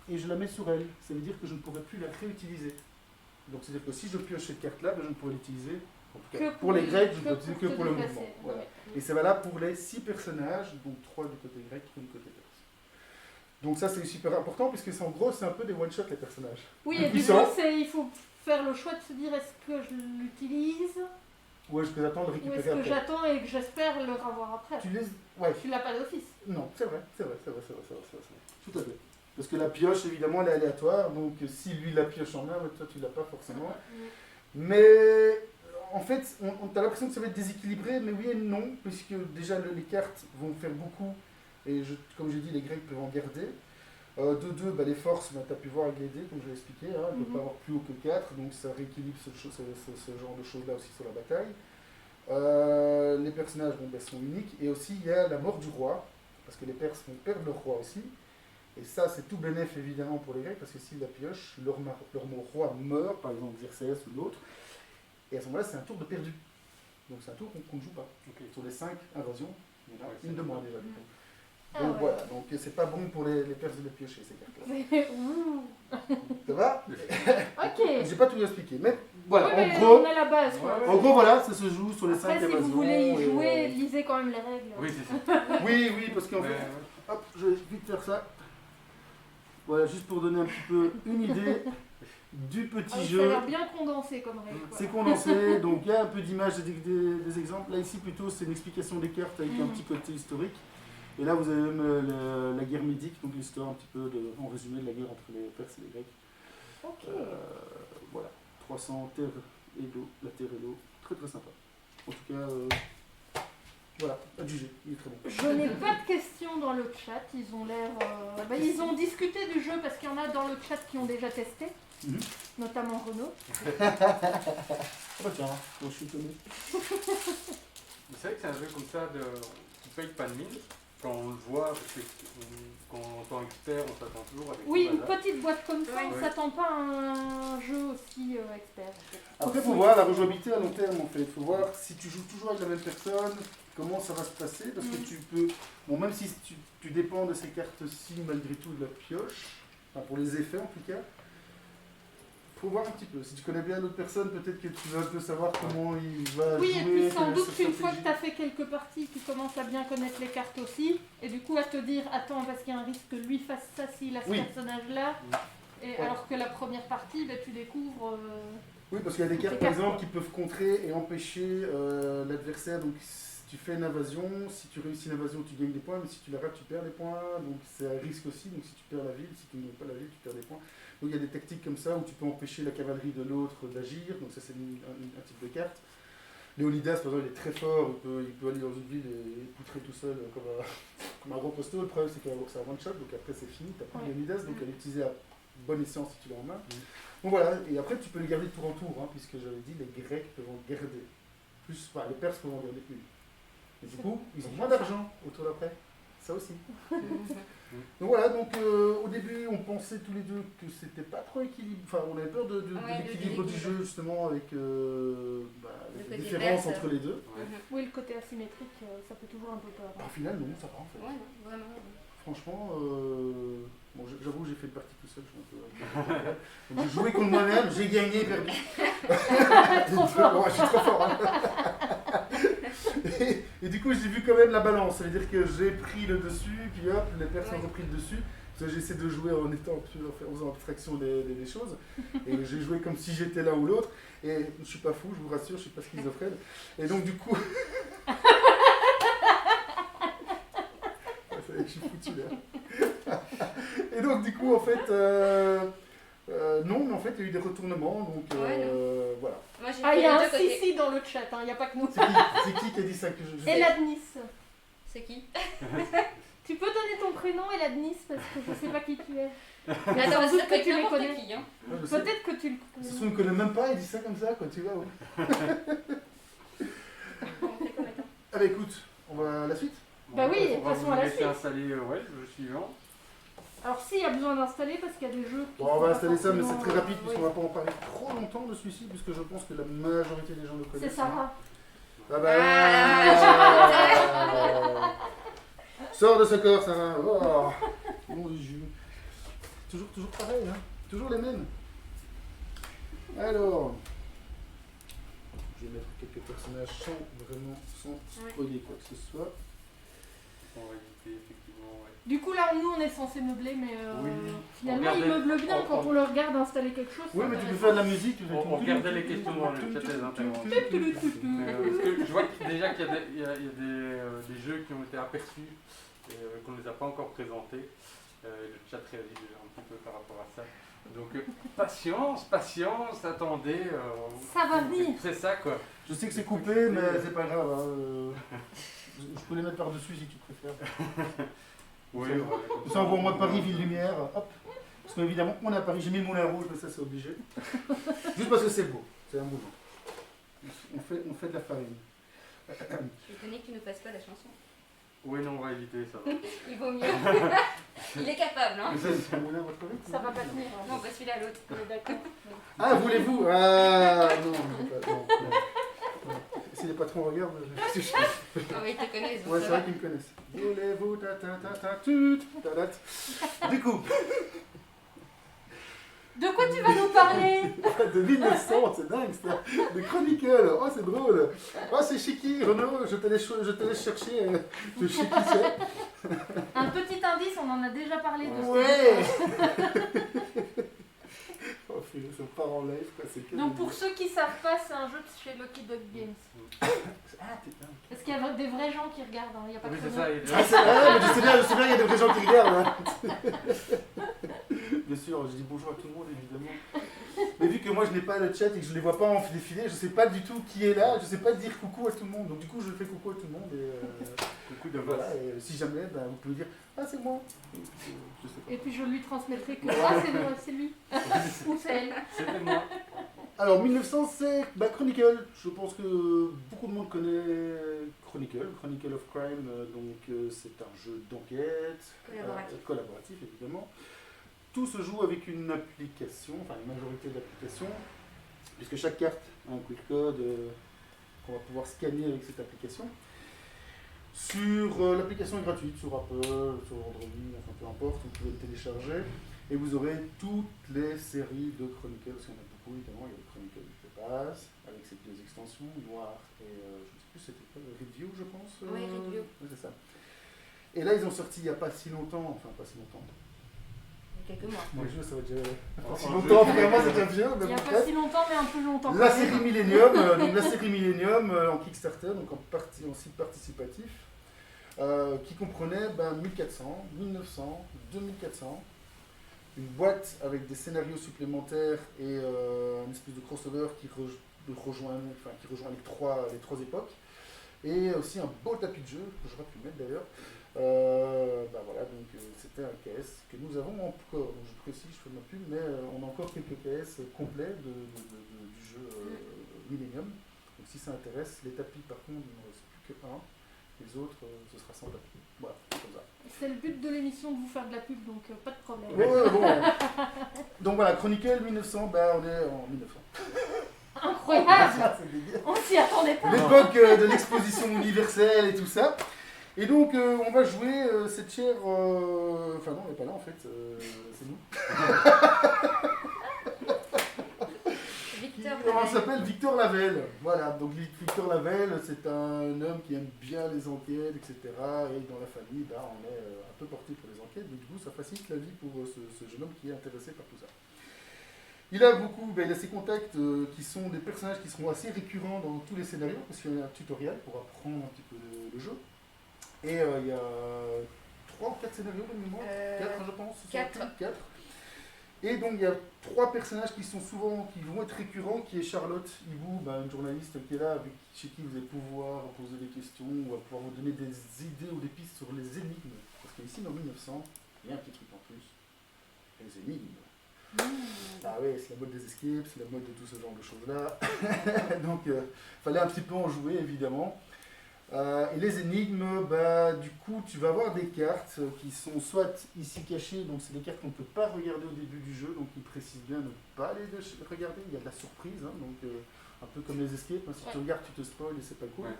et je la mets sur elle. Ça veut dire que je ne pourrai plus la réutiliser. Donc c'est-à-dire que si je pioche cette carte-là, je ne pourrai l'utiliser. En tout cas, pour les Grecs, je ne peux l'utiliser que pour le mouvement. Voilà. Et c'est valable pour les 6 personnages, donc 3 du côté grec, 3 du côté perse. Donc ça c'est super important puisque en gros c'est un peu des one-shot les personnages. Oui, et du coup, il faut faire le choix de se dire est-ce que je l'utilise ou est-ce que j'attends de ou récupérer est-ce que après. j'attends et que j'espère le revoir après. Tu les... Ouais. Tu l'as pas d'office. Non, c'est vrai. Tout à fait. Parce que la pioche évidemment elle est aléatoire, donc si lui la pioche en main, toi tu l'as pas forcément. Mais en fait, on a l'impression que ça va être déséquilibré, mais oui et non, puisque déjà les cartes vont faire beaucoup, et comme j'ai dit, les Grecs peuvent en garder. De 2, les forces, tu as pu voir avec les dés, comme je l'ai expliqué, hein, elles ne peuvent pas avoir plus haut que 4, donc ça rééquilibre ce genre de choses-là aussi sur la bataille. Les personnages sont uniques, et aussi il y a la mort du roi, parce que les Perses vont perdre leur roi aussi, et ça c'est tout bénéf évidemment pour les Grecs, parce que s'ils la piochent, leur roi meurt, par exemple Xerxès ou l'autre, et à ce moment-là c'est un tour de perdu. Donc c'est un tour qu'on ne joue pas. Okay. Sur les 5 invasions, il y en a une de moins déjà. Donc voilà, donc c'est pas bon pour les Perses de les piocher ces cartes-là. Ça va? Ok. J'ai pas tout expliqué, mais voilà, oui, mais en gros. On a la base. En gros, voilà, ça se joue sur les 5 invasions. invasions. Si vous voulez y jouer, lisez quand même les règles. Oui, c'est ça. oui, parce qu'en fait, hop, je vais vite faire ça. Voilà, juste pour donner un petit peu une idée du petit jeu. Ça a l'air bien condensé comme règle. C'est condensé, donc il y a un peu d'images et des exemples. Là, ici, plutôt, c'est une explication des cartes avec un petit côté historique. Et là, vous avez même la guerre médique, donc l'histoire un petit peu en résumé de la guerre entre les Perses et les Grecs. Ok. Voilà, 300 terres et l'eau, la terre et l'eau, très très sympa. En tout cas, voilà, à juger, il est très bon. Je n'ai pas de questions dans le chat, ils ont l'air... ils ont discuté du jeu parce qu'il y en a dans le chat qui ont déjà testé, notamment Renaud. Ah bah tiens, moi je suis étonné. Vous savez que c'est un jeu comme ça qui paye pas de mine. Quand on le voit, parce que quand on entend expert, on s'attend toujours à des Oui, gros une bazars. petite boîte comme ça, on ne Oui. s'attend pas à un jeu aussi expert. En fait. Après, il faut voir la rejouabilité à long terme en fait. Il faut voir si tu joues toujours avec la même personne, comment ça va se passer. Parce que tu peux. Bon, même si tu dépends de ces cartes-ci, malgré tout, de la pioche, enfin, pour les effets en tout cas, faut voir un petit peu. Si tu connais bien l'autre personne, peut-être que tu vas un peu savoir comment il va Oui, jouer. et puis sans quelle est doute sa qu'une fois que stratégie. tu as fait quelques parties, tu commences à bien connaître les cartes aussi, et du coup à te dire, attends, parce qu'il y a un risque que lui fasse ça s'il a ce Oui. personnage-là, et Ouais. alors que la première partie, tu découvres... Oui, parce qu'il y a des cartes, Des par cartes, exemple, quoi. qui peuvent contrer et empêcher l'adversaire. Donc, si tu fais une invasion, si tu réussis une invasion, tu gagnes des points, mais si tu la rates, tu perds des points. Donc, c'est un risque aussi. Donc, si tu perds la ville, si tu ne gagnes pas la ville, tu perds des points. Donc, il y a des tactiques comme ça où tu peux empêcher la cavalerie de l'autre d'agir. Donc, ça, c'est un type de carte. Léonidas, par exemple, il est très fort. Il peut aller dans une ville et poutrer tout seul comme un gros costaud. Le problème, c'est que c'est un one-shot. Donc, après, c'est fini. Tu n'as plus de Ouais. Léonidas. Donc, à l'utiliser à bon escient si tu l'as en main. Donc voilà, et après tu peux les garder de tour en tour, hein, puisque j'avais dit les Grecs peuvent en garder. Plus, enfin, les Perses peuvent en garder une. Et du coup, ils ont moins d'argent au tour d'après. Ça aussi. Donc voilà, donc au début on pensait tous les deux que c'était pas trop équilibré. Enfin, on avait peur de Ouais, l'équilibre de du jeu justement avec les côté différences perse. entre les deux. Oui, le côté asymétrique, ça fait toujours un peu peur. Au final, non, ça va en fait. Ouais, non, vraiment. Franchement, bon, j'avoue, j'ai fait le parti tout seul. Je suis un peu... Donc, j'ai joué contre moi-même, j'ai gagné, perdu. Bon, je suis trop fort. Hein. Et du coup, j'ai vu quand même la balance. Ça veut dire que j'ai pris le dessus, puis hop, les personnes ont repris le dessus. Parce que j'essaie de jouer en faisant abstraction des choses. Et j'ai joué comme si j'étais l'un ou l'autre. Et je suis pas fou, je vous rassure, je suis pas schizophrène. Et donc, du coup. Je suis foutu là. Et donc du coup en fait non, mais en fait il y a eu des retournements donc voilà. Moi, j'ai Ah, fait il y a les un deux côtés. si dans le chat, il n'y a pas que nous. C'est qui a dit ça que je Eladnis. C'est qui? Tu peux donner ton prénom, Eladnis, parce que je sais pas qui tu es. Attends, Sans doute ça que peut être tu les n'importe connais. qui, hein. Ouais, je sais. Peut-être que tu le Ça se connais. trouve, on ne connaît même pas, il dit ça comme ça quand tu vas. Ouais. Bon, on fait comme attends. Allez écoute, on va à la suite. Bah oui, on va passons vous à la laisser suite. installer le jeu suivant. Alors s'il y a besoin d'installer, parce qu'il y a des jeux... qui Bon, on sont va pas installer ça, mais c'est forcément, très rapide oui. puisqu'on va pas en parler trop longtemps de celui-ci puisque je pense que la majorité des gens le connaissent. C'est Sarah. Ah bah Ah, Sors de ce corps, Sarah. Oh, mon Dieu. Toujours pareil, hein. Toujours les mêmes. Alors, je vais mettre quelques personnages sans spoiler quoi que ce soit. On va éviter effectivement. Ouais. Du coup là, nous on est censé meubler, mais Oui. finalement il Regardez- meuble bien on- quand on le regarde installer quelque chose. Oui, c'est mais tu peux intéressant. faire de la musique. Tu fais On regardait les questions dans le chat des interventions. Parce que je vois déjà qu'il y a des jeux qui ont été aperçus et qu'on ne les a pas encore présentés. Le chat réagit déjà un petit peu par rapport à ça. Donc patience, attendez. Ça va venir. C'est ça quoi. Je sais que c'est coupé, mais c'est pas grave. Hein. Je peux les mettre par-dessus si tu préfères. Oui, Ça envoie-moi Paris, Ville Lumière. Hop. Parce qu'évidemment, on est à Paris. J'ai mis le moulin rouge, mais ça c'est obligé. Juste parce que c'est beau. C'est un mouvement. On fait de la farine. Je suis étonnée que tu ne fasses pas la chanson. Oui, non, on va éviter ça. Il vaut mieux. Il est capable, hein. C'est un moulin, votre avis? Ça va pas tenir. hein. Non, pas celui-là, l'autre. On est d'accord. Ah, voulez-vous? Ah, non. Si les patrons regardent, je suis Ah oui, ils te connaissent. donc Ouais, ça c'est va. vrai qu'ils me connaissent. Voulez-vous ta. Du coup, De quoi tu vas nous parler? de 1900, c'est dingue ça. De Chronicle, oh c'est drôle. Oh c'est Chiqui, Renaud, je te laisse chercher. Je sais qui c'est. Un petit indice, on en a déjà parlé de ce Ouais. Oh, ça part en live, quoi, c'est que. Donc pour ceux qui savent pas, c'est un jeu de chez Lucky Dog Games. Ah, t'es dingue. Parce qu'il y a des vrais gens qui regardent, hein. Il n'y a pas Oui, que c'est nous. ça. il y a Ah, des- c'est vrai, mais je sais bien, il y a des vrais gens qui regardent. Hein. Bien sûr, je dis bonjour à tout le monde, évidemment. Mais vu que moi je n'ai pas le chat et que je ne les vois pas en défiler, je ne sais pas du tout qui est là, je ne sais pas dire coucou à tout le monde. Donc du coup je fais coucou à tout le monde et Coucou de voilà, et si jamais vous pouvez dire ah c'est moi. Et puis, je sais pas. Et puis je lui transmettrai que ah c'est moi, c'est lui. Ou c'est elle. C'était moi. Alors 1900 c'est Chronicle. Je pense que beaucoup de monde connaît Chronicle of Crime. Donc c'est un jeu d'enquête collaboratif évidemment. Tout se joue avec une application, enfin une majorité d'applications, puisque chaque carte a un quick code qu'on va pouvoir scanner avec cette application. L'application est gratuite sur Apple, sur Android, enfin peu importe, vous pouvez le télécharger et vous aurez toutes les séries de Chronicle, parce qu'il y en a beaucoup évidemment, il y a le Chronicle de base, avec ses deux extensions, Noir et je ne sais plus c'était quoi, Review je pense. Oui, Review. Ouais, c'est ça. Et là ils ont sorti il n'y a pas si longtemps, enfin pas si longtemps. Quelques mois. Moi, je ça va déjà pas si En longtemps, jeu. vraiment, c'est déjà vieux. Il n'y a pas si longtemps, mais un peu longtemps. La quand même. série Millennium, en Kickstarter, donc en site participatif, qui comprenait 1400, 1900, 2400, une boîte avec des scénarios supplémentaires et une espèce de crossover qui rejoint les trois époques, et aussi un beau tapis de jeu, que j'aurais pu mettre d'ailleurs. Voilà, donc c'était un KS que nous avons encore, donc je précise, je fais ma pub, mais on a encore quelques KS complets du jeu Millennium. Donc si ça intéresse, les tapis par contre, il ne reste plus que un, les autres ce sera sans tapis. Voilà, comme ça. C'est le but de l'émission de vous faire de la pub, donc pas de problème. Ouais, bon. Donc voilà, Chronicle 1900, on est en 1900. Incroyable. C'est délire. On s'y attendait pas. L'époque de l'exposition universelle et tout ça. Et donc on va jouer cette chère... Enfin non, elle n'est pas là en fait, c'est nous. On s'appelle Victor Lavelle. Voilà, donc Victor Lavelle, c'est un homme qui aime bien les enquêtes, etc. Et dans la famille, on est un peu porté pour les enquêtes. Donc du coup, ça facilite la vie pour ce jeune homme qui est intéressé par tout ça. Il a ses contacts qui sont des personnages qui seront assez récurrents dans tous les scénarios, parce qu'il y a un tutoriel pour apprendre un petit peu le jeu. Et il y a 3 ou 4 scénarios de mémoire, 4 je pense. 4. Et donc il y a 3 personnages qui vont être récurrents, qui est Charlotte Hibou, une journaliste qui est là, chez qui vous allez pouvoir poser des questions, on va pouvoir vous donner des idées ou des pistes sur les énigmes. Parce qu'ici dans 1900, il y a un petit truc en plus, les énigmes. Ah oui, c'est la mode des escapes, c'est la mode de tout ce genre de choses-là. Donc il fallait un petit peu en jouer évidemment. Et les énigmes, du coup, tu vas avoir des cartes qui sont soit ici cachées, donc c'est des cartes qu'on ne peut pas regarder au début du jeu, donc ils précisent bien ne pas les regarder, il y a de la surprise, donc un peu comme les escapes, si tu regardes, tu te spoil et c'est pas cool. Ouais.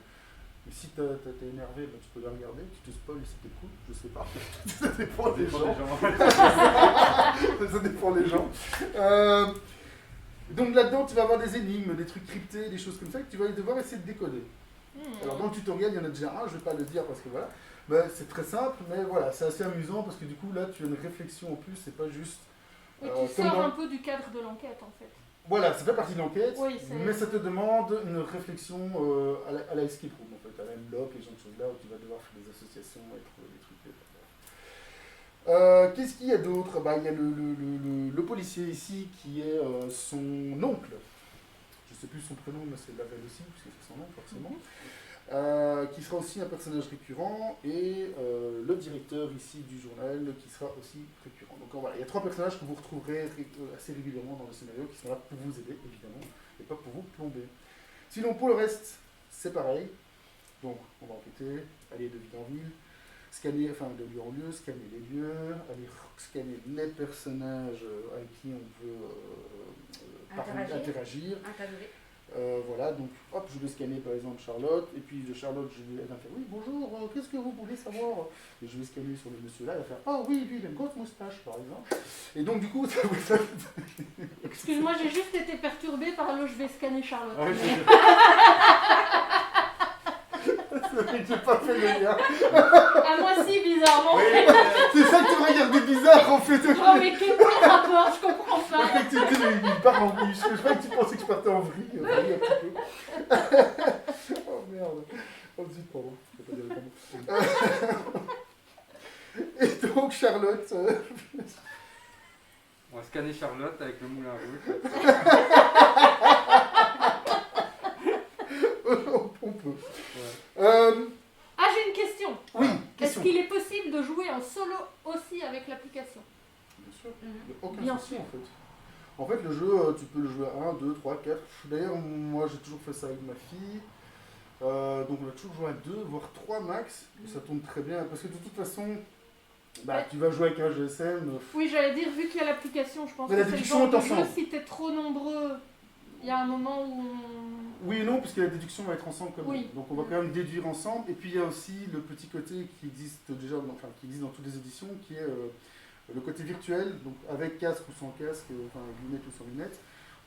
Et si t'es énervé, tu peux la regarder, tu te spoil et c'était cool, je sais pas. Ça dépend des gens. Ça dépend des gens. Donc là-dedans, tu vas avoir des énigmes, des trucs cryptés, des choses comme ça que tu vas devoir essayer de décoder. Alors dans le tutoriel, il y en a déjà un, je ne vais pas le dire parce que voilà, c'est très simple, mais voilà, c'est assez amusant parce que du coup là, tu as une réflexion en plus, c'est pas juste... Et tu sors un peu du cadre de l'enquête en fait. Voilà, ça fait partie de l'enquête, Oui, mais ça te demande une réflexion à la escape room en fait, à la M-Block, les gens de choses là, où tu vas devoir faire des associations et trouver des trucs. Qu'est-ce qu'il y a d'autre? Il y a le policier ici qui est son oncle. Je ne sais plus son prénom, mais c'est Lavelle aussi, puisque c'est son nom forcément. Qui sera aussi un personnage récurrent, et le directeur ici du journal qui sera aussi récurrent. Donc voilà, il y a 3 personnages que vous retrouverez assez régulièrement dans le scénario, qui sont là pour vous aider évidemment, et pas pour vous plomber. Sinon pour le reste, c'est pareil. Donc on va enquêter, aller de ville en ville, scanner, enfin de lieu en lieu, scanner les lieux, aller scanner les personnages avec qui on veut interagir. Voilà, donc hop, je vais scanner par exemple Charlotte, et puis de Charlotte, elle va faire oui, bonjour, qu'est-ce que vous voulez savoir? Et je vais scanner sur le monsieur là, elle va faire oh oui, lui, il a une grosse moustache par exemple. Et donc du coup, ça... Excuse-moi, j'ai juste été perturbée par le je vais scanner Charlotte. Ah oui, J'ai pas fait le lien. Ah, moi si, bizarrement. C'est ça que tu regardais bizarre en fait. Oh, mais quel rapport, je comprends pas. Il part en vrille. Je crois que tu pensais que je partais en vrille. Un petit peu. Oh merde. Oh zut, pardon. Je peux pas dire le mot. Et donc Charlotte. On va scanner Charlotte avec le moulin rouge. On peut. Ouais. Ah, j'ai une question. Oui, Est-ce question. qu'il est possible de jouer en solo aussi avec l'application? Bien sûr. Mhm. Il n'y a aucun Bien souci sûr. en fait. En fait, le jeu, tu peux le jouer à 1, 2, 3, 4. D'ailleurs, moi j'ai toujours fait ça avec ma fille. Donc on a toujours joué à 2, voire 3 max. Et ça tourne très bien. Parce que de toute façon, bah, Ouais. tu vas jouer avec un GSM. Oui, j'allais dire, vu qu'il y a l'application, je pense Mais que la c'est le déduction genre de est jeu, ensemble. si t'es trop nombreux, il y a un moment où Oui et non, puisque la déduction va être ensemble comme Oui. Donc on va quand même déduire ensemble. Et puis il y a aussi le petit côté qui existe déjà, enfin qui existe dans toutes les éditions, qui est le côté virtuel, donc avec casque ou sans casque, enfin lunettes ou sans lunettes,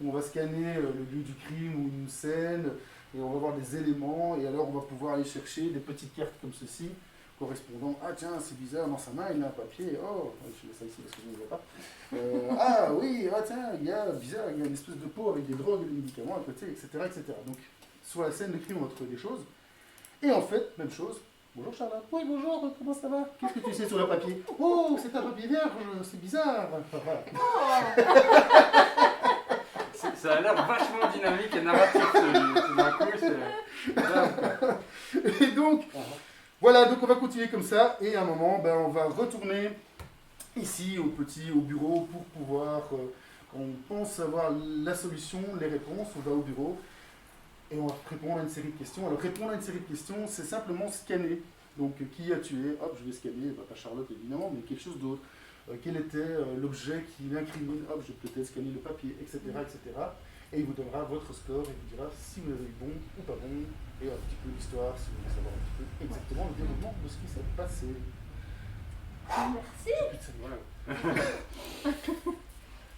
où on va scanner le lieu du crime ou une scène, et on va voir des éléments, et alors on va pouvoir aller chercher des petites cartes comme ceci, correspondant, ah tiens c'est bizarre, dans sa main il a un papier, oh, je mets ça ici parce que je ne le vois pas. Ah oui, ah tiens, il y a bizarre, il y a une espèce de pot avec des drogues et des médicaments à côté, etc. etc. Donc sur la scène de crime on va trouver des choses. Et en fait, même chose. Bonjour Charlotte. Oui, bonjour, comment ça va? Qu'est-ce que tu sais sur le papier? Oh, c'est un papier vierge, c'est bizarre. Voilà. Ça a l'air vachement dynamique et narratif. Tout d'un coup, c'est. Et donc, voilà, donc on va continuer comme ça. Et à un moment, ben, on va retourner ici au bureau pour pouvoir, quand on pense avoir la solution, les réponses, on va au bureau. Et on va répondre à une série de questions. Alors répondre à une série de questions, c'est simplement scanner. Donc qui a tué? Hop, je vais scanner, bah, pas Charlotte évidemment, mais quelque chose d'autre. Quel était l'objet qui l'incrimine? Hop, je vais peut-être scanner le papier, etc., etc. Et il vous donnera votre score et vous dira si vous avez eu bon ou pas bon. Et un petit peu l'histoire, si vous voulez savoir un petit peu exactement le déroulement de ce qui s'est passé. Merci. Voilà.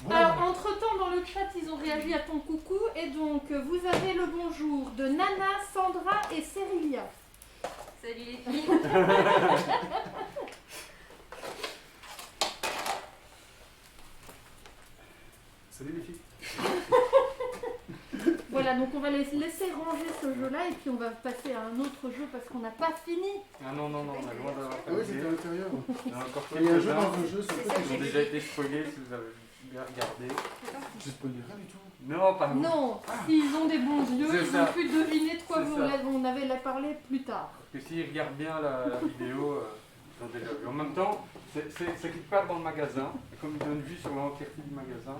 Voilà. Alors, entre-temps, dans le chat, ils ont réagi à ton coucou. Et donc, vous avez le bonjour de Nana, Sandra et Cérilia. Salut les filles. Salut les filles. Voilà, donc on va les laisser ranger ce jeu-là. Et puis, on va passer à un autre jeu parce qu'on n'a pas fini. Ah non, on a loin d'avoir Ah oui, c'était à l'intérieur. Il y en a encore Il y a un jeu quelques-uns. dans un jeu, c'est C'est quoi ça, Ils ont déjà été spoilés si vous avez bien regardé. Je spoil rien du tout. Non, pas nous. Non, s'ils ont des bons yeux, C'est ils ça. ont pu deviner de quoi C'est ça. on avait parlé plus tard. Parce que s'ils regardent bien la vidéo, ils ont déjà vu. En même temps, c'est qu'ils partent dans le magasin. Et comme ils donnent vue sur l'entièreté du magasin,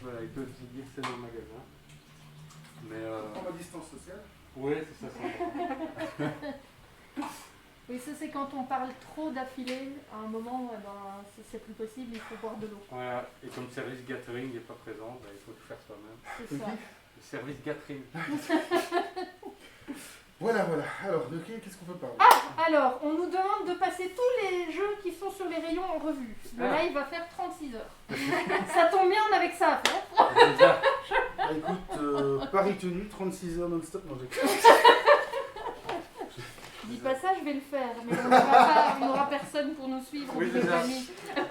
voilà, ils peuvent se dire que c'est dans le magasin. Mais Prends ma distance sociale. ouais, c'est ça. Oui, ça c'est quand on parle trop d'affilée, à un moment, eh ben, c'est plus possible, il faut boire de l'eau. Voilà. Et comme le service Gathering n'est pas présent, bah, il faut tout faire soi-même. C'est ça. Le service Gathering. Voilà, voilà. Alors, de qu'est-ce qu'on peut parler? Alors, on nous demande de passer tous les jeux qui sont sur les rayons en revue. Le Ah. live va faire 36 heures. Ça tombe bien, on avait que ça à faire. Ah, écoute, Paris tenu, 36 heures non-stop. Non, j'ai... Je dis pas ça, je vais le faire, mais on n'aura personne pour nous suivre. Oui, on c'est est ça. amis.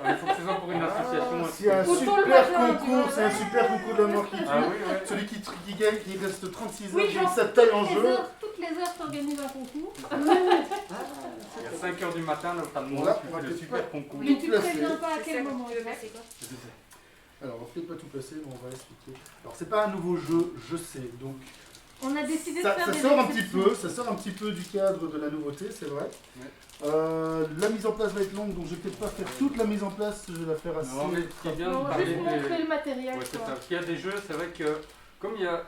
Il faut que ce soit pour une association. C'est un Autour le super matin, tu concours, vois. c'est un super concours de la mort qui tue. Ah oui, ouais. Celui qui gagne, qui reste 36 heures, Oui, qui genre, sa taille en jeu. toutes les heures, t'organises un concours. Il y a 5 heures du matin, notamment, Voilà, tu on va fais le peut-être super pas- concours. Mais tu placer. préviens pas à C'est quel ça, moment. tu veux passer quoi? Alors, on va peut-être pas tout placer, mais on va expliquer. Alors, c'est pas un nouveau jeu, je sais. Donc, On a décidé de ça, faire ça des sort un petit exceptions. peu, ça sort un petit peu du cadre de la nouveauté, c'est vrai. Ouais. La mise en place va être longue, donc je vais peut-être pas faire toute la mise en place, je vais la faire assez. Non, mais ce qui est bien On de va parler juste montrer des. le matériel. Ouais, c'est quoi. ça. Parce qu'il y a des jeux, c'est vrai que comme il y a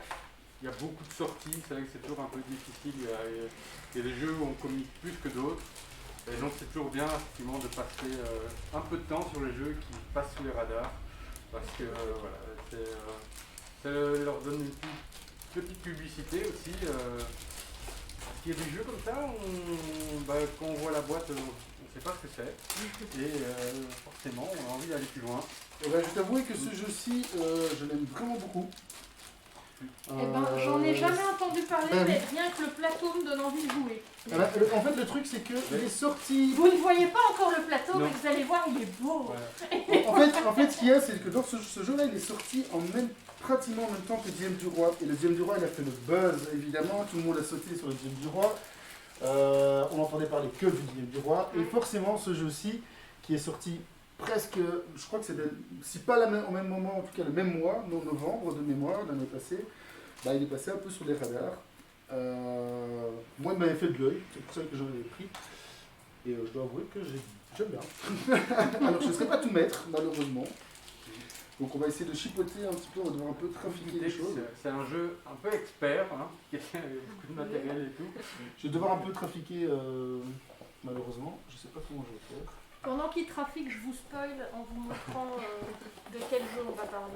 beaucoup de sorties, c'est vrai que c'est toujours un peu difficile. Il y a des jeux où on communique plus que d'autres. Et donc c'est toujours bien effectivement de passer un peu de temps sur les jeux qui passent sous les radars. Parce que voilà, ça leur donne une petite publicité aussi. Parce qu'il y a des jeux comme ça, quand on voit la boîte, on ne sait pas ce que c'est. Et forcément, on a envie d'aller plus loin. Et ben, je t'avoue que ce jeu-ci, je l'aime vraiment beaucoup. Eh ben, j'en ai jamais entendu parler, ben oui. mais rien que le plateau me donne envie de jouer. En fait, le truc, c'est qu'il est sorti. Vous ne voyez pas encore le plateau, Non. mais vous allez voir, il est beau. Voilà. En fait, ce qu'il y a, c'est que dans ce jeu-là, il est sorti pratiquement en même temps que Dième du Roi. Et le Dième du Roi, il a fait le buzz, évidemment. Tout le monde a sauté sur le Dième du Roi. On entendait parler que du Dième du Roi. Et forcément, ce jeu-ci, qui est sorti presque, je crois que c'était, si pas au même moment, en tout cas le même mois, novembre de mémoire, l'année passée, bah, il est passé un peu sous les radars. Moi, il m'avait fait de l'œil, c'est pour ça que j'en avais pris. Et je dois avouer que j'aime bien. Alors, je ne serai pas tout maître, malheureusement. Donc, on va essayer de chipoter un petit peu, on va devoir un peu trafiquer les choses. C'est un jeu un peu expert, hein, qui a beaucoup de matériel et tout. Je vais devoir un peu trafiquer, malheureusement. Je ne sais pas comment je vais faire. Pendant qu'il trafique, je vous spoil en vous montrant de quel jeu on va parler.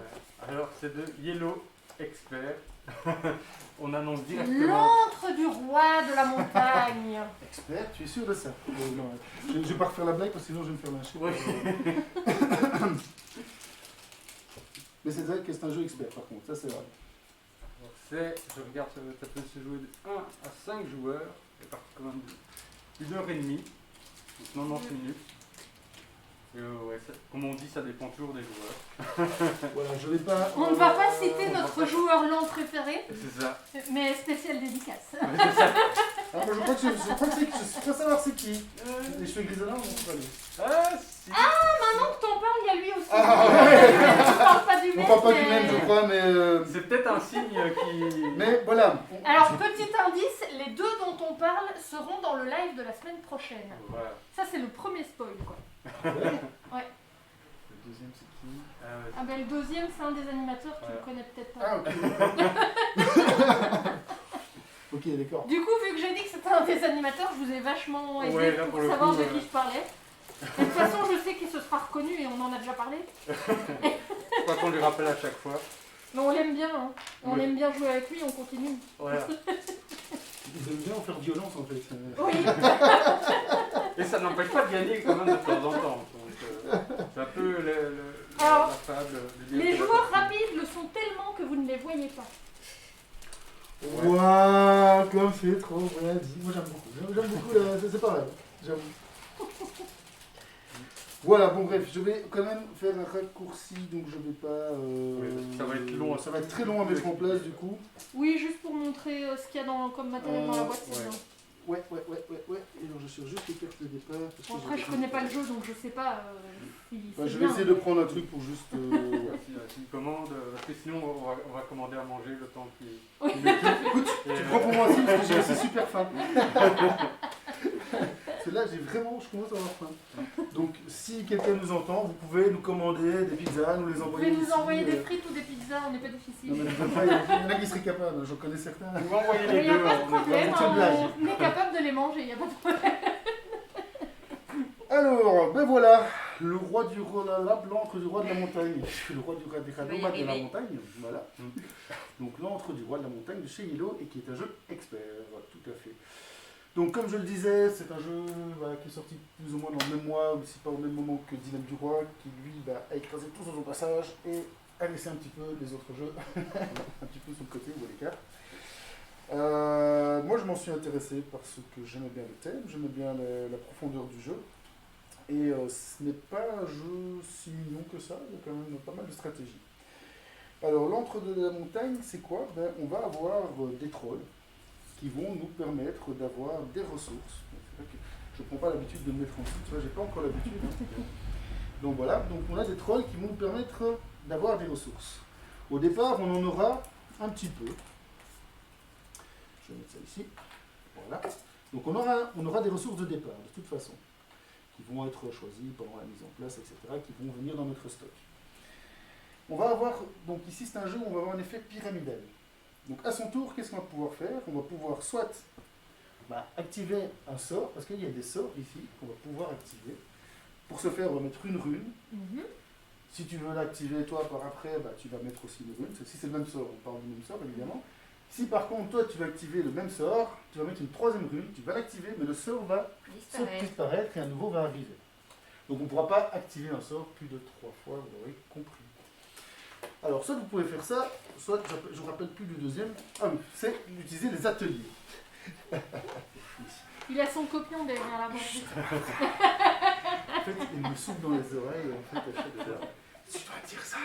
Alors, c'est de Yellow Expert. On annonce directement. L'antre du roi de la montagne. Expert, tu es sûr de ça? Non, je ne vais pas refaire la blague parce que sinon je vais me faire lyncher. Oui. Mais c'est vrai que c'est un jeu expert par contre, ça c'est vrai. Je regarde, ça peut se jouer de 1 à 5 joueurs. C'est parti quand même d'une heure et demie, donc 90 minutes. Et ouais, comme on dit, ça dépend toujours des joueurs. Voilà, je vais pas. On ne va pas citer notre joueur lent préféré, C'est ça. mais spécial dédicace. C'est ça. Ah, moi, je crois que je crois savoir c'est qui. Les cheveux grisonnants, non, c'est pas lui. Ah, si. Maintenant que t'en parles, il y a lui aussi. Ah, ouais. On parle pas du On même. parle pas mais- du même, je crois, mais. C'est peut-être un signe qui. Mais voilà. Alors, petit indice, les deux dont on parle seront dans le live de la semaine prochaine. Voilà. Ça, c'est le premier spoil, quoi. Ouais. Ouais. Le deuxième, c'est qui? Ah ben, le deuxième, c'est un des animateurs qui Ouais. le connaît peut-être pas. Ah, ok, d'accord. Ok, d'accord. Du coup, vu que j'ai dit que c'était un des animateurs, je vous ai vachement aidé Ouais, là, pour pour le savoir coup, de qui je parlais. De toute façon, je sais qu'il se sera reconnu et on en a déjà parlé. Je crois qu'on lui rappelle à chaque fois. Mais on l'aime bien, hein. On Oui. aime bien jouer avec lui, on continue. Voilà. Ils aiment bien en faire violence en fait. Oui. Et ça n'empêche pas de gagner quand même de temps en temps. Donc, c'est un peu Alors, la fable. Les joueurs rapides le sont tellement que vous ne les voyez pas. Waouh, comme c'est trop bien dit. Moi j'aime beaucoup. J'aime beaucoup, c'est pas mal. J'avoue. Voilà, bon bref, je vais quand même faire un raccourci, donc je vais pas... Oui, ça va être long. Ça va être très long à mettre en place du coup. Oui, juste pour montrer ce qu'il y a comme matériel dans la boîte, c'est ouais. bien. Ouais. Et donc je cherche juste les cartes de départ. parce que Bon, après, j'ai- je connais pas le jeu, donc je sais pas si Bah, c'est je vais bien. essayer de prendre un truc pour juste... ouais. Si commande, parce que sinon on va commander à manger le temps qu'il. Écoute, tu prends pour moi aussi parce que j'ai aussi super faim. C'est là, je commence à avoir faim. Donc, si quelqu'un nous entend, vous pouvez nous commander des pizzas, nous les Vous envoyer. pouvez nous ici, envoyer des frites ou des pizzas, on n'est pas Non, difficile. mais il y en a qui seraient capables, j'en connais certains. Vous envoyez Il les n'y a deux. pas de on est problème, c'est une blague. on est capable de les manger, il n'y a pas de problème. Alors, ben voilà, le roi du l'antre du roi de la montagne. Le roi du roi des cadeaux Oui, de oui, la oui. montagne, voilà. Mm. Donc l'antre du roi de la montagne de chez Yellow et qui est un jeu expert, voilà, tout à fait. Donc comme je le disais, c'est un jeu voilà, qui est sorti plus ou moins dans le même mois, mais c'est pas au même moment que Dilemme du Roi, qui lui a écrasé tout sur son passage et a laissé un petit peu les autres jeux un petit peu sur le côté ou à l'écart. Moi je m'en suis intéressé parce que j'aimais bien le thème, j'aimais bien la profondeur du jeu. Et ce n'est pas un jeu si mignon que ça, il y a quand même pas mal de stratégie. Alors l'antre de la montagne, c'est quoi? Ben, on va avoir des trolls qui vont nous permettre d'avoir des ressources. C'est vrai que je ne prends pas l'habitude de me mettre en dessous, tu vois, j'ai pas encore l'habitude. Hein. Donc voilà, donc on a des trolls qui vont nous permettre d'avoir des ressources. Au départ, on en aura un petit peu. Je vais mettre ça ici. Voilà. Donc on aura des ressources de départ, de toute façon, qui vont être choisies pendant la mise en place, etc., qui vont venir dans notre stock. On va avoir, donc ici c'est un jeu où on va avoir un effet pyramidal. Donc à son tour, qu'est-ce qu'on va pouvoir faire? On va pouvoir soit activer un sort, parce qu'il y a des sorts ici qu'on va pouvoir activer. Pour ce faire, on va mettre une rune. Si tu veux l'activer toi par après, tu vas mettre aussi une rune. Si c'est le même sort, on parle du même sort évidemment. Si par contre toi tu vas activer le même sort, tu vas mettre une troisième rune, tu vas l'activer, mais le sort va disparaître et un nouveau va arriver. Donc on ne pourra pas activer un sort plus de 3 fois, vous l'aurez compris. Alors soit vous pouvez faire ça, soit je ne me rappelle plus du deuxième. Ah oui, c'est d'utiliser les ateliers. Il a son copion derrière la bande. En fait, il me souffle dans les oreilles, en fait, à chaque fois. Tu dois dire ça.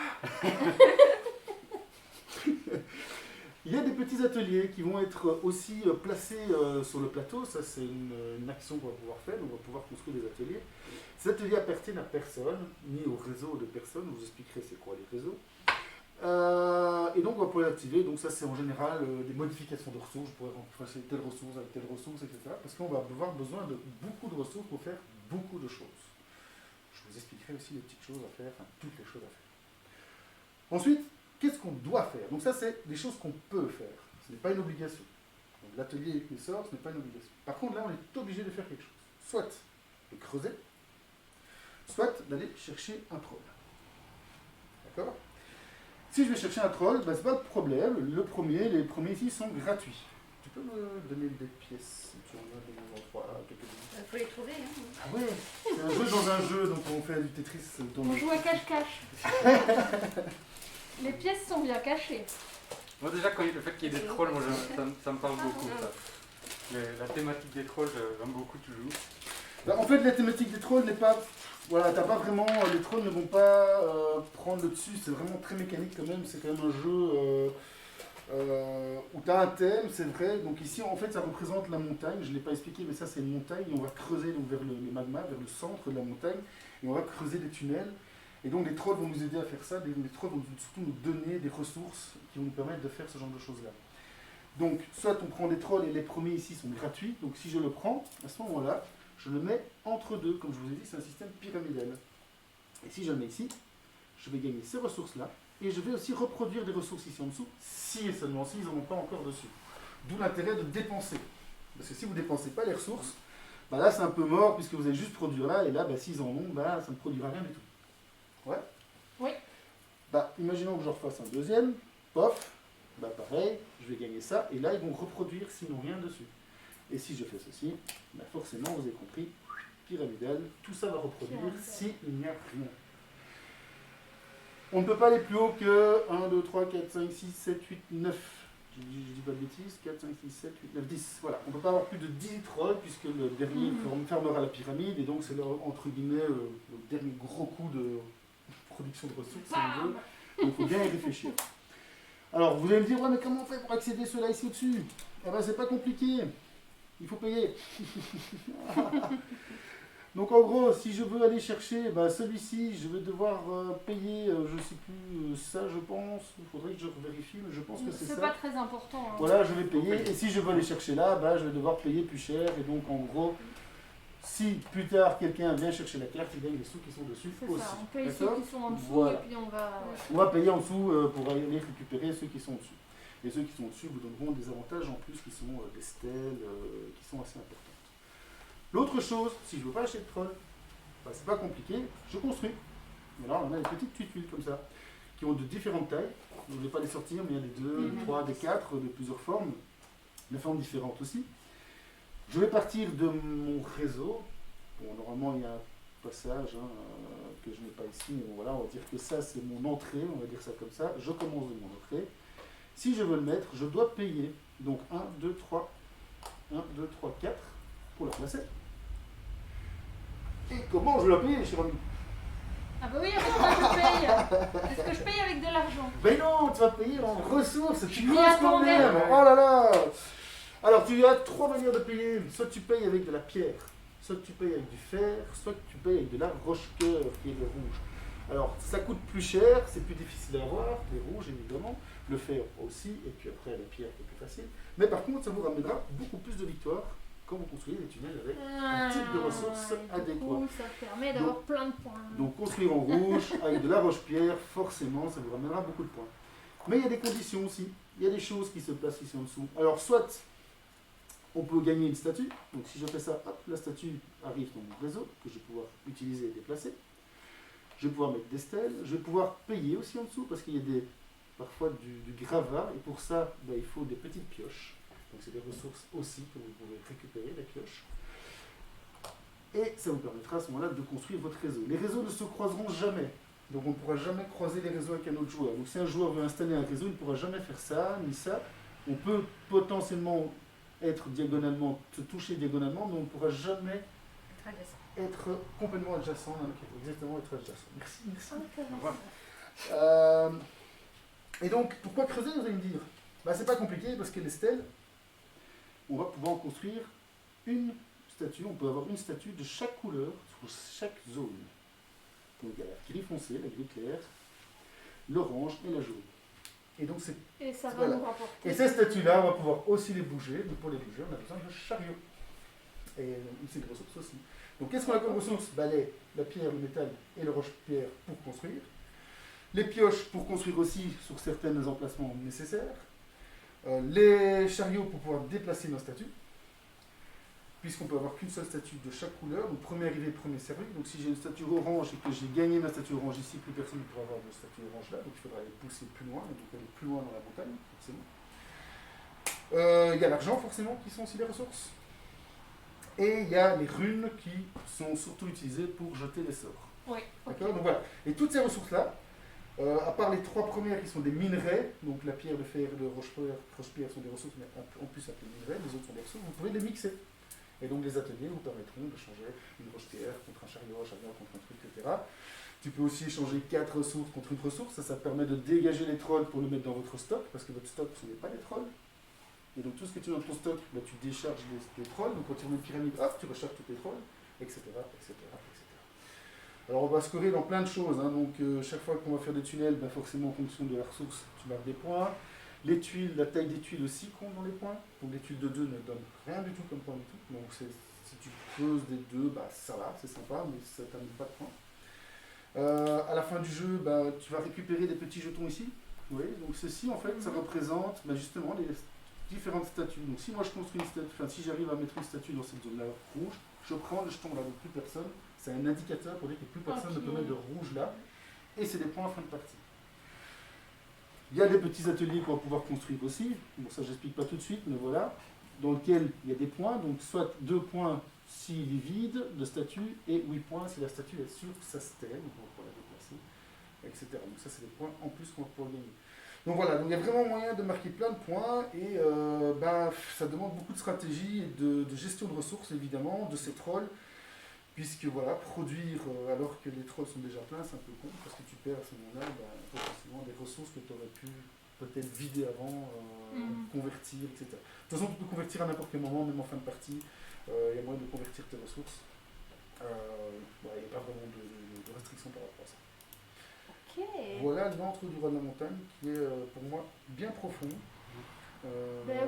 Il y a des petits ateliers qui vont être aussi placés sur le plateau. Ça, c'est une action qu'on va pouvoir faire. On va pouvoir construire des ateliers. Ces ateliers appartiennent à personne, ni au réseau de personnes. Je vous expliquerai c'est quoi les réseaux. Et donc, on va pouvoir l'activer. Donc, ça, c'est en général des modifications de ressources. Je pourrais remplacer telle ressource avec telle ressource, etc. Parce qu'on va avoir besoin de beaucoup de ressources pour faire beaucoup de choses. Je vous expliquerai aussi les petites choses à faire, enfin, toutes les choses à faire. Ensuite, qu'est-ce qu'on doit faire? Donc ça, c'est des choses qu'on peut faire. Ce n'est pas une obligation. Donc l'atelier qui sort, ce n'est pas une obligation. Par contre, là, on est obligé de faire quelque chose. Soit de creuser, soit d'aller chercher un troll. D'accord? Si je vais chercher un troll, ben, ce n'est pas de problème. Les premiers ici sont gratuits. Tu peux me donner des pièces si tu en as des endroits là, quelques minutes. Il faut les trouver. Hein. Ah ouais, c'est un jeu dans un jeu, donc on fait du Tetris. On joue à cache-cache. Les pièces sont bien cachées. Moi déjà, le fait qu'il y ait des trolls, moi, ça me parle beaucoup. Ça. La thématique des trolls, j'aime beaucoup toujours. Bah, en fait, la thématique des trolls n'est pas... Voilà, t'as pas vraiment... Les trolls ne vont pas prendre le dessus, c'est vraiment très mécanique quand même. C'est quand même un jeu où tu as un thème, c'est vrai. Donc ici, en fait, ça représente la montagne. Je ne l'ai pas expliqué, mais ça, c'est une montagne. Et on va creuser donc, vers le magma, vers le centre de la montagne. Et on va creuser des tunnels. Et donc les trolls vont nous aider à faire ça, les trolls vont surtout nous donner des ressources qui vont nous permettre de faire ce genre de choses-là. Donc soit on prend des trolls et les premiers ici sont gratuits, donc si je le prends, à ce moment-là, je le mets entre deux, comme je vous ai dit, c'est un système pyramidal. Et si je le mets ici, je vais gagner ces ressources-là, et je vais aussi reproduire des ressources ici en dessous, si et seulement si ils n'en ont pas encore dessus. D'où l'intérêt de dépenser. Parce que si vous ne dépensez pas les ressources, bah là c'est un peu mort, puisque vous allez juste produire là, et là, bah, s'ils en ont, bah, ça ne produira rien du tout. Ouais. Oui. Bah, imaginons que je refasse un deuxième, pof, bah pareil, je vais gagner ça, et là ils vont reproduire s'ils n'ont rien dessus. Et si je fais ceci, bah forcément, vous avez compris, pyramidal, tout ça va reproduire s'il n'y a rien. On ne peut pas aller plus haut que 1, 2, 3, 4, 5, 6, 7, 8, 9. Je dis pas de bêtises, 4, 5, 6, 7, 8, 9, 10. Voilà, on ne peut pas avoir plus de 10 trolls puisque le dernier fermera la pyramide et donc c'est entre guillemets le dernier gros coup de production de ressources, si on veut. Donc il faut bien y réfléchir. Alors vous allez me dire, ouais, mais comment on fait pour accéder à ceux-là ici au-dessus? Eh ben c'est pas compliqué, il faut payer. Donc en gros, si je veux aller chercher celui-ci, je vais devoir payer, je ne sais plus, ça je pense, il faudrait que je vérifie, mais je pense que c'est ça. C'est pas très important. Hein. Voilà, je vais payer, et si je veux aller chercher là, je vais devoir payer plus cher, et donc en gros, si plus tard quelqu'un vient chercher la carte, il gagne les sous qui sont dessus C'est aussi. ça, on paye ceux D'accord? qui sont en dessous, Voilà. et puis on va... On va payer en dessous pour aller récupérer ceux qui sont au-dessus. Et ceux qui sont au-dessus vous donneront des avantages en plus qui sont des stèles, qui sont assez importantes. L'autre chose, si je ne veux pas acheter de troll, c'est pas compliqué, je construis. Et là, on a des petites tuiles comme ça, qui ont de différentes tailles. Donc, je ne vais pas les sortir, mais il y a des 2, des 3, des 4, de plusieurs formes, de formes différentes aussi. Je vais partir de mon réseau. Bon, normalement, il y a un passage que je n'ai pas ici, mais bon, voilà, on va dire que ça, c'est mon entrée, on va dire ça comme ça. Je commence de mon entrée. Si je veux le mettre, je dois payer. Donc 1, 2, 3, 1, 2, 3, 4 pour la placer. Et comment je la paye, cher ami? Ah bah oui, moi je paye. Est-ce que je paye avec de l'argent? Ben non, tu vas payer en ressources, tu m'y creuses quand attendais. même. Oh là là. Alors tu as 3 manières de payer. Soit tu payes avec de la pierre, soit tu payes avec du fer, soit tu payes avec de la roche-cœur qui est le rouge. Alors ça coûte plus cher, c'est plus difficile à avoir, les rouges évidemment, le fer aussi, et puis après la pierre qui est plus facile. Mais par contre ça vous ramènera beaucoup plus de victoires quand vous construisez des tunnels avec un type de ressources adéquat. Ça permet d'avoir plein de points. Donc construire en rouge, avec de la roche-pierre, forcément, ça vous ramènera beaucoup de points. Mais il y a des conditions aussi. Il y a des choses qui se placent ici en dessous. Alors soit on peut gagner une statue. Donc si je fais ça, hop, la statue arrive dans mon réseau, que je vais pouvoir utiliser et déplacer. Je vais pouvoir mettre des stèles. Je vais pouvoir payer aussi en dessous, parce qu'il y a parfois du gravat. Et pour ça, il faut des petites pioches. Donc c'est des ressources aussi que vous pouvez récupérer, les pioches. Et ça vous permettra à ce moment-là de construire votre réseau. Les réseaux ne se croiseront jamais. Donc on ne pourra jamais croiser les réseaux avec un autre joueur. Donc si un joueur veut installer un réseau, il ne pourra jamais faire ça, ni ça. On peut potentiellement être diagonalement, se toucher diagonalement, mais on ne pourra jamais être complètement adjacent. Exactement, être adjacent. Merci. Intéressant. Et donc, pourquoi creuser, vous allez me dire? Bah, c'est pas compliqué parce que les stèles, on va pouvoir en construire une statue. On peut avoir une statue de chaque couleur sur chaque zone. Donc il y a la gris foncé, la gris claire, l'orange et la jaune. Et donc c'est Et ça va Voilà. nous rapporter. et ces statues-là, on va pouvoir aussi les bouger, mais pour les bouger, on a besoin de chariots. Et c'est des ressources aussi. Donc qu'est-ce qu'on a comme ressources? La pierre, le métal et le roche-pierre pour construire. Les pioches pour construire aussi sur certains emplacements nécessaires. Les chariots pour pouvoir déplacer nos statues. Puisqu'on peut avoir qu'une seule statue de chaque couleur. Donc premier arrivé, premier servi. Donc si j'ai une statue orange et que j'ai gagné ma statue orange ici, plus personne ne pourra avoir de statue orange là. Donc il faudra aller pousser plus loin, donc aller plus loin dans la montagne, forcément. Il y a l'argent forcément qui sont aussi des ressources. Et il y a les runes qui sont surtout utilisées pour jeter les sorts. Oui, ok. D'accord. Donc voilà. Et toutes ces ressources-là, à part les trois premières qui sont des minerais, donc la pierre, le fer et le roche-pierre sont des ressources, mais en plus appelées minerais, les autres sont des ressources, vous pouvez les mixer. Et donc les ateliers vous permettront de changer une roche-pierre contre un chariot contre un truc, etc. Tu peux aussi échanger 4 ressources contre une ressource, ça permet de dégager les trolls pour le mettre dans votre stock, parce que votre stock ce n'est pas les trolls. Et donc tout ce que tu as dans ton stock, tu décharges les trolls, donc quand tu remets une pyramide, hop, tu recharges tous tes trolls, etc. etc. Alors on va scorer dans plein de choses, hein. Donc chaque fois qu'on va faire des tunnels, forcément en fonction de la ressource, tu marques des points. Les tuiles, la taille des tuiles aussi compte dans les points. Donc les tuiles de 2 ne donnent rien du tout comme point du tout. Donc si tu creuses des 2, ça va, c'est sympa, mais ça ne t'amène pas de points. À la fin du jeu, tu vas récupérer des petits jetons ici. Vous voyez, donc ceci en fait, ça représente justement les différentes statues. Donc si moi je construis une statue, si j'arrive à mettre une statue dans cette zone-là rouge, je prends le jeton là de plus personne. C'est un indicateur pour dire que plus personne ne peut mettre de rouge là. Et c'est des points en fin de partie. Il y a des petits ateliers qu'on va pouvoir construire aussi. Bon, ça, j'explique pas tout de suite, mais voilà. Dans lequel il y a des points. Donc, soit 2 points s'il est vide de statue, et 8 points si la statue est sur sa stèle. Donc, on va pouvoir la déplacer, etc. Donc, ça, c'est des points en plus qu'on va pouvoir gagner. Donc, voilà. Donc, il y a vraiment moyen de marquer plein de points. Et ça demande beaucoup de stratégie et de gestion de ressources, évidemment, de ces trolls. Puisque voilà, produire alors que les trolls sont déjà pleins, c'est un peu con, parce que tu perds à ce moment-là potentiellement des ressources que tu aurais pu peut-être vider avant, convertir, etc. De toute façon, tu peux convertir à n'importe quel moment, même en fin de partie. Il y a moyen de convertir tes ressources. Il n'y a pas vraiment de restriction par rapport à ça. Ok. Voilà l'antre du roi de la montagne, qui est pour moi bien profond.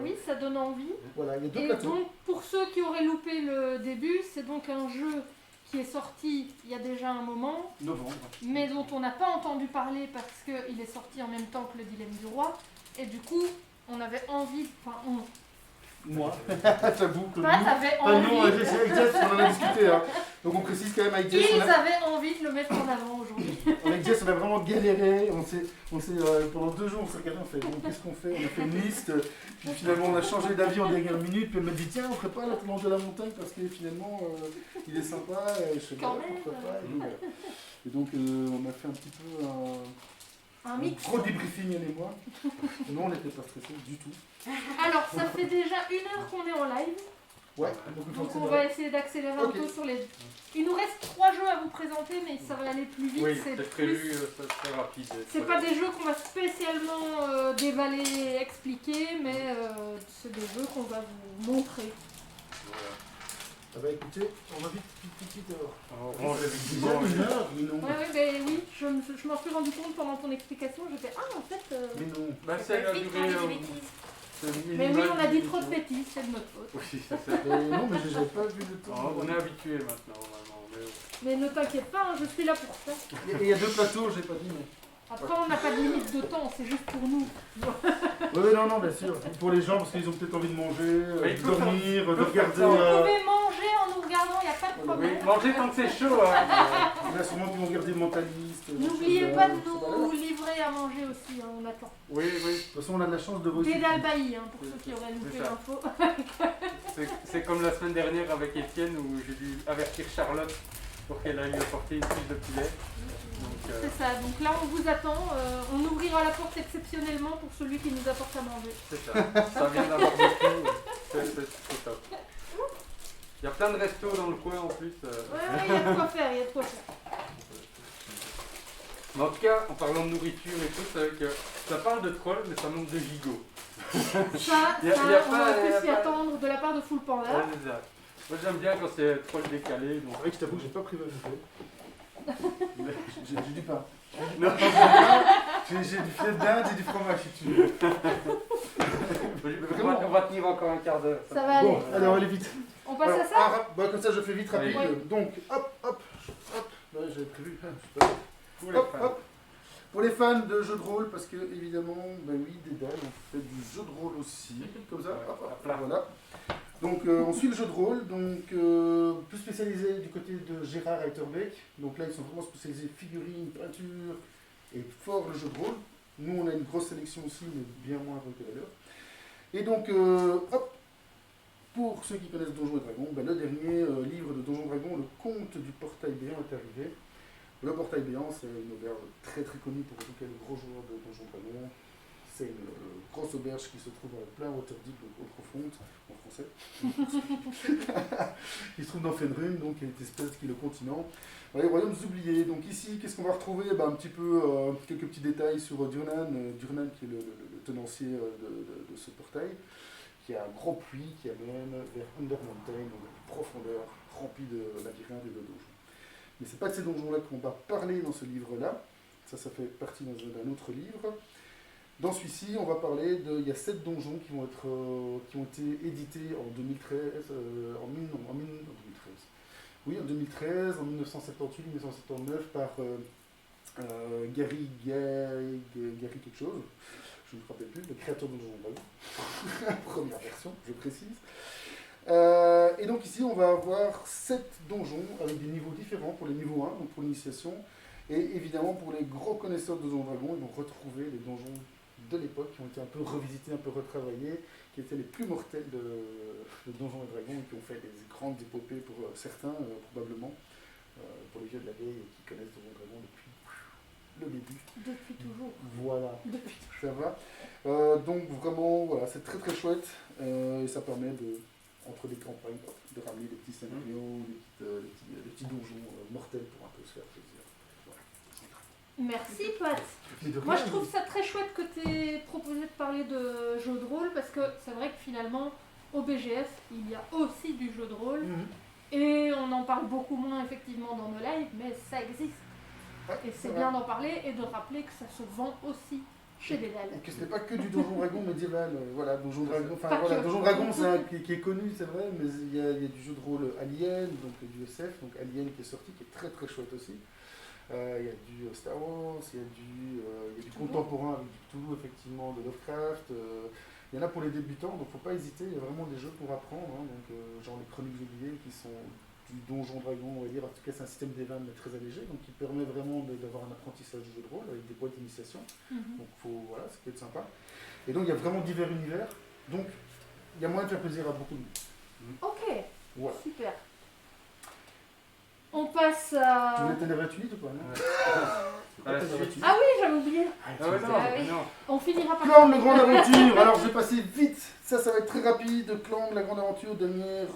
Oui, ça donne envie. Voilà, il y a 2 Et plateaux. donc, pour ceux qui auraient loupé le début, c'est donc un jeu qui est sorti il y a déjà un moment, Novembre. mais dont on n'a pas entendu parler parce qu'il est sorti en même temps que le Dilemme du Roi. Et du coup, on avait envie, Moi, j'avoue que t'avais nous, envie, avec Jess, on en a discuté. Hein. Donc on précise quand même avec Jess, ils avaient envie de le mettre en avant aujourd'hui. avec Jess, on a vraiment galéré. Pendant 2 jours, on s'est regardé, on fait bon, qu'est-ce qu'on fait? On a fait une liste. Puis finalement, on a changé d'avis en dernière minute. Puis elle m'a dit tiens, on ferait pas la planche de la montagne parce que finalement, il est sympa. Et je sais Quand pas, même. pourquoi pas. Et donc, on a fait un petit peu Un mix. gros débriefing, elle et moi. Non, on n'était pas stressés du tout. Alors, ça fait déjà 1 heure qu'on est en live, Ouais, donc il faut donc on accélérer. va essayer d'accélérer un Ok. peu sur les... Il nous reste 3 jeux à vous présenter, mais ça va aller plus vite. Oui, c'est c'est plus- prévu, ça très rapide. C'est pas des jeux qu'on va spécialement dévaler et expliquer, mais c'est des jeux qu'on va vous montrer. Voilà. Ah bah écoutez, on va vite dehors. Alors, on range les Déjà équipements. 1 heure, mais non. Oui, je m'en suis rendu compte pendant ton explication, j'étais en fait... Mais non. Bah, ça a Vite, duré. on dit des bêtises. Mais oui, on a dit trop de bêtises, c'est de notre faute. Oui, c'est ça. Non, mais j'avais pas vu le temps. On est habitué maintenant, vraiment. Mais ne t'inquiète pas, hein, je suis là pour ça. Et il y a 2 plateaux, j'ai pas dit, mais. Après, on n'a pas de limite de temps, c'est juste pour nous. Oui, non, bien sûr. Pour les gens, parce qu'ils ont peut-être envie de manger, Mais de il faut faire- dormir, de faut faire regarder. ça. Vous pouvez manger en nous regardant, il n'y a pas de Oui, problème. manger tant que c'est chaud. Hein. Il y en a sûrement qui vont regarder Mentaliste. N'oubliez pas de nous livrer à manger aussi, hein, on attend. Oui. De toute façon, on a de la chance de vos Dédale Bailly, hein, pour ceux qui auraient loupé C'est ça. l'info. C'est comme la semaine dernière avec Étienne où j'ai dû avertir Charlotte pour qu'elle aille apporter une fiche de poulet. Donc, C'est ça, donc là on vous attend, on ouvrira la porte exceptionnellement pour celui qui nous apporte à manger. c'est ça. Ça vient d'avoir beaucoup. C'est top. Il y a plein de restos dans le coin en plus. Ouais, il y a de quoi faire, il y a de quoi faire. Mais en tout cas, en parlant de nourriture et tout, c'est vrai que ça parle de troll, mais ça manque de gigot. Ça, Y a on pas- aurait y a pu s'y pas- attendre de la part de Full Panda. Ouais, c'est ça. Moi j'aime bien quand c'est troll décalé. Donc... C'est vrai que je t'avoue que j'ai pas pris votre J'ai du pain. Non, J'ai du filet de dinde et du fromage si tu veux. on va tenir encore un quart d'heure. Ça va aller. Bon, allez, on va aller vite. On passe Alors, à ça bah, comme ça, je fais vite, rapide. Oui. Donc, hop, hop, hop. Ouais, j'avais prévu. Je sais pas. Pour les Hop, fans. hop. Pour les fans de jeux de rôle, parce que évidemment, ben oui, Dédale, on fait du jeu de rôle aussi. Comme ça, hop, hop, Là. voilà. Donc, on suit le jeu de rôle, donc plus spécialisé du côté de Gérard Etterbeek. Donc là, ils sont vraiment spécialisés figurines, peinture et fort le jeu de rôle. Nous, on a une grosse sélection aussi, mais bien moindre que la leur. Et donc, hop, pour ceux qui connaissent Donjons et Dragons, ben, le dernier livre de Donjons et Dragons, Le Conte du Portail Béant, est arrivé. Le Portail Béant, c'est une auberge très très connue pour tout quel gros joueur de Donjons et Dragons. C'est une grosse auberge qui se trouve en plein Waterdeep, donc Outrefonte, en français. Il se trouve dans Fenrir, donc qui est une espèce qui est le continent. Voilà, les royaumes oubliés. Donc ici, qu'est-ce qu'on va retrouver? Un petit peu, quelques petits détails sur Durnan. Durnan qui est le tenancier de ce portail, qui a un gros puits qui amène vers Undermountain, donc une profondeur remplie de labyrinthes et de donjons. Mais ce n'est pas de ces donjons-là qu'on va parler dans ce livre-là. Ça fait partie d'un autre livre. Dans celui-ci, on va parler de... Il y a 7 donjons qui ont été édités en 2013, en 2013. Oui, en 2013, en 1978-1979 par Gary quelque chose. Je ne me rappelle plus, le créateur de Donjons et Dragons. Première version, je précise. Et donc ici, on va avoir 7 donjons avec des niveaux différents pour les niveaux 1, donc pour l'initiation. Et évidemment, pour les gros connaisseurs de Donjons et Dragons, ils vont retrouver les donjons de l'époque qui ont été un peu revisités, un peu retravaillés, qui étaient les plus mortels de Donjons et Dragons et qui ont fait des grandes épopées pour certains, probablement, pour les vieux de la vieille qui connaissent Donjons et Dragons depuis le début. Depuis toujours. Voilà, Depuis ça va. Donc vraiment, voilà, c'est très très chouette et ça permet de, entre des campagnes, de ramener des petits scénarios, des petits donjons mortels pour un peu se faire plaisir. Merci, Pat. Moi, je trouve ça très chouette que tu aies proposé de parler de jeu de rôle parce que c'est vrai que finalement, au BGF, il y a aussi du jeu de rôle et on en parle beaucoup moins effectivement dans nos lives, mais ça existe. Et c'est bien d'en parler et de rappeler que ça se vend aussi chez Dédale. Et que ce n'est pas que du Donjon Dragon médiéval. Voilà, Donjon Dragon, enfin Pas voilà, que. Donjon Dragon c'est un qui est connu, c'est vrai, mais il y a du jeu de rôle Alien, donc du SF, donc Alien qui est sorti, qui est très très chouette aussi. Il y a du Star Wars, il y a du contemporain avec du Cthulhu, effectivement, de Lovecraft. Il y en a pour les débutants, donc faut pas hésiter, il y a vraiment des jeux pour apprendre, hein, donc, genre les Chroniques oubliées qui sont du Donjon Dragon, on va dire, en tout cas c'est un système d'évan mais très allégé, donc qui permet vraiment d'avoir un apprentissage du jeu de rôle avec des boîtes d'initiation, donc voilà, ça peut être sympa. Et donc il y a vraiment divers univers, donc il y a moyen de faire plaisir à beaucoup de monde. Ok, Voilà. super. On passe à... Tu voulais t'énerver à Tunis ou pas, non À la T'énerver à suite. Tunis. Ah oui, j'avais oublié. Ah ouais, non, Ah oui. non. On finira par... Clang, la grande aventure. Alors, je vais passer vite. Ça va être très rapide. Clang, la grande aventure, dernière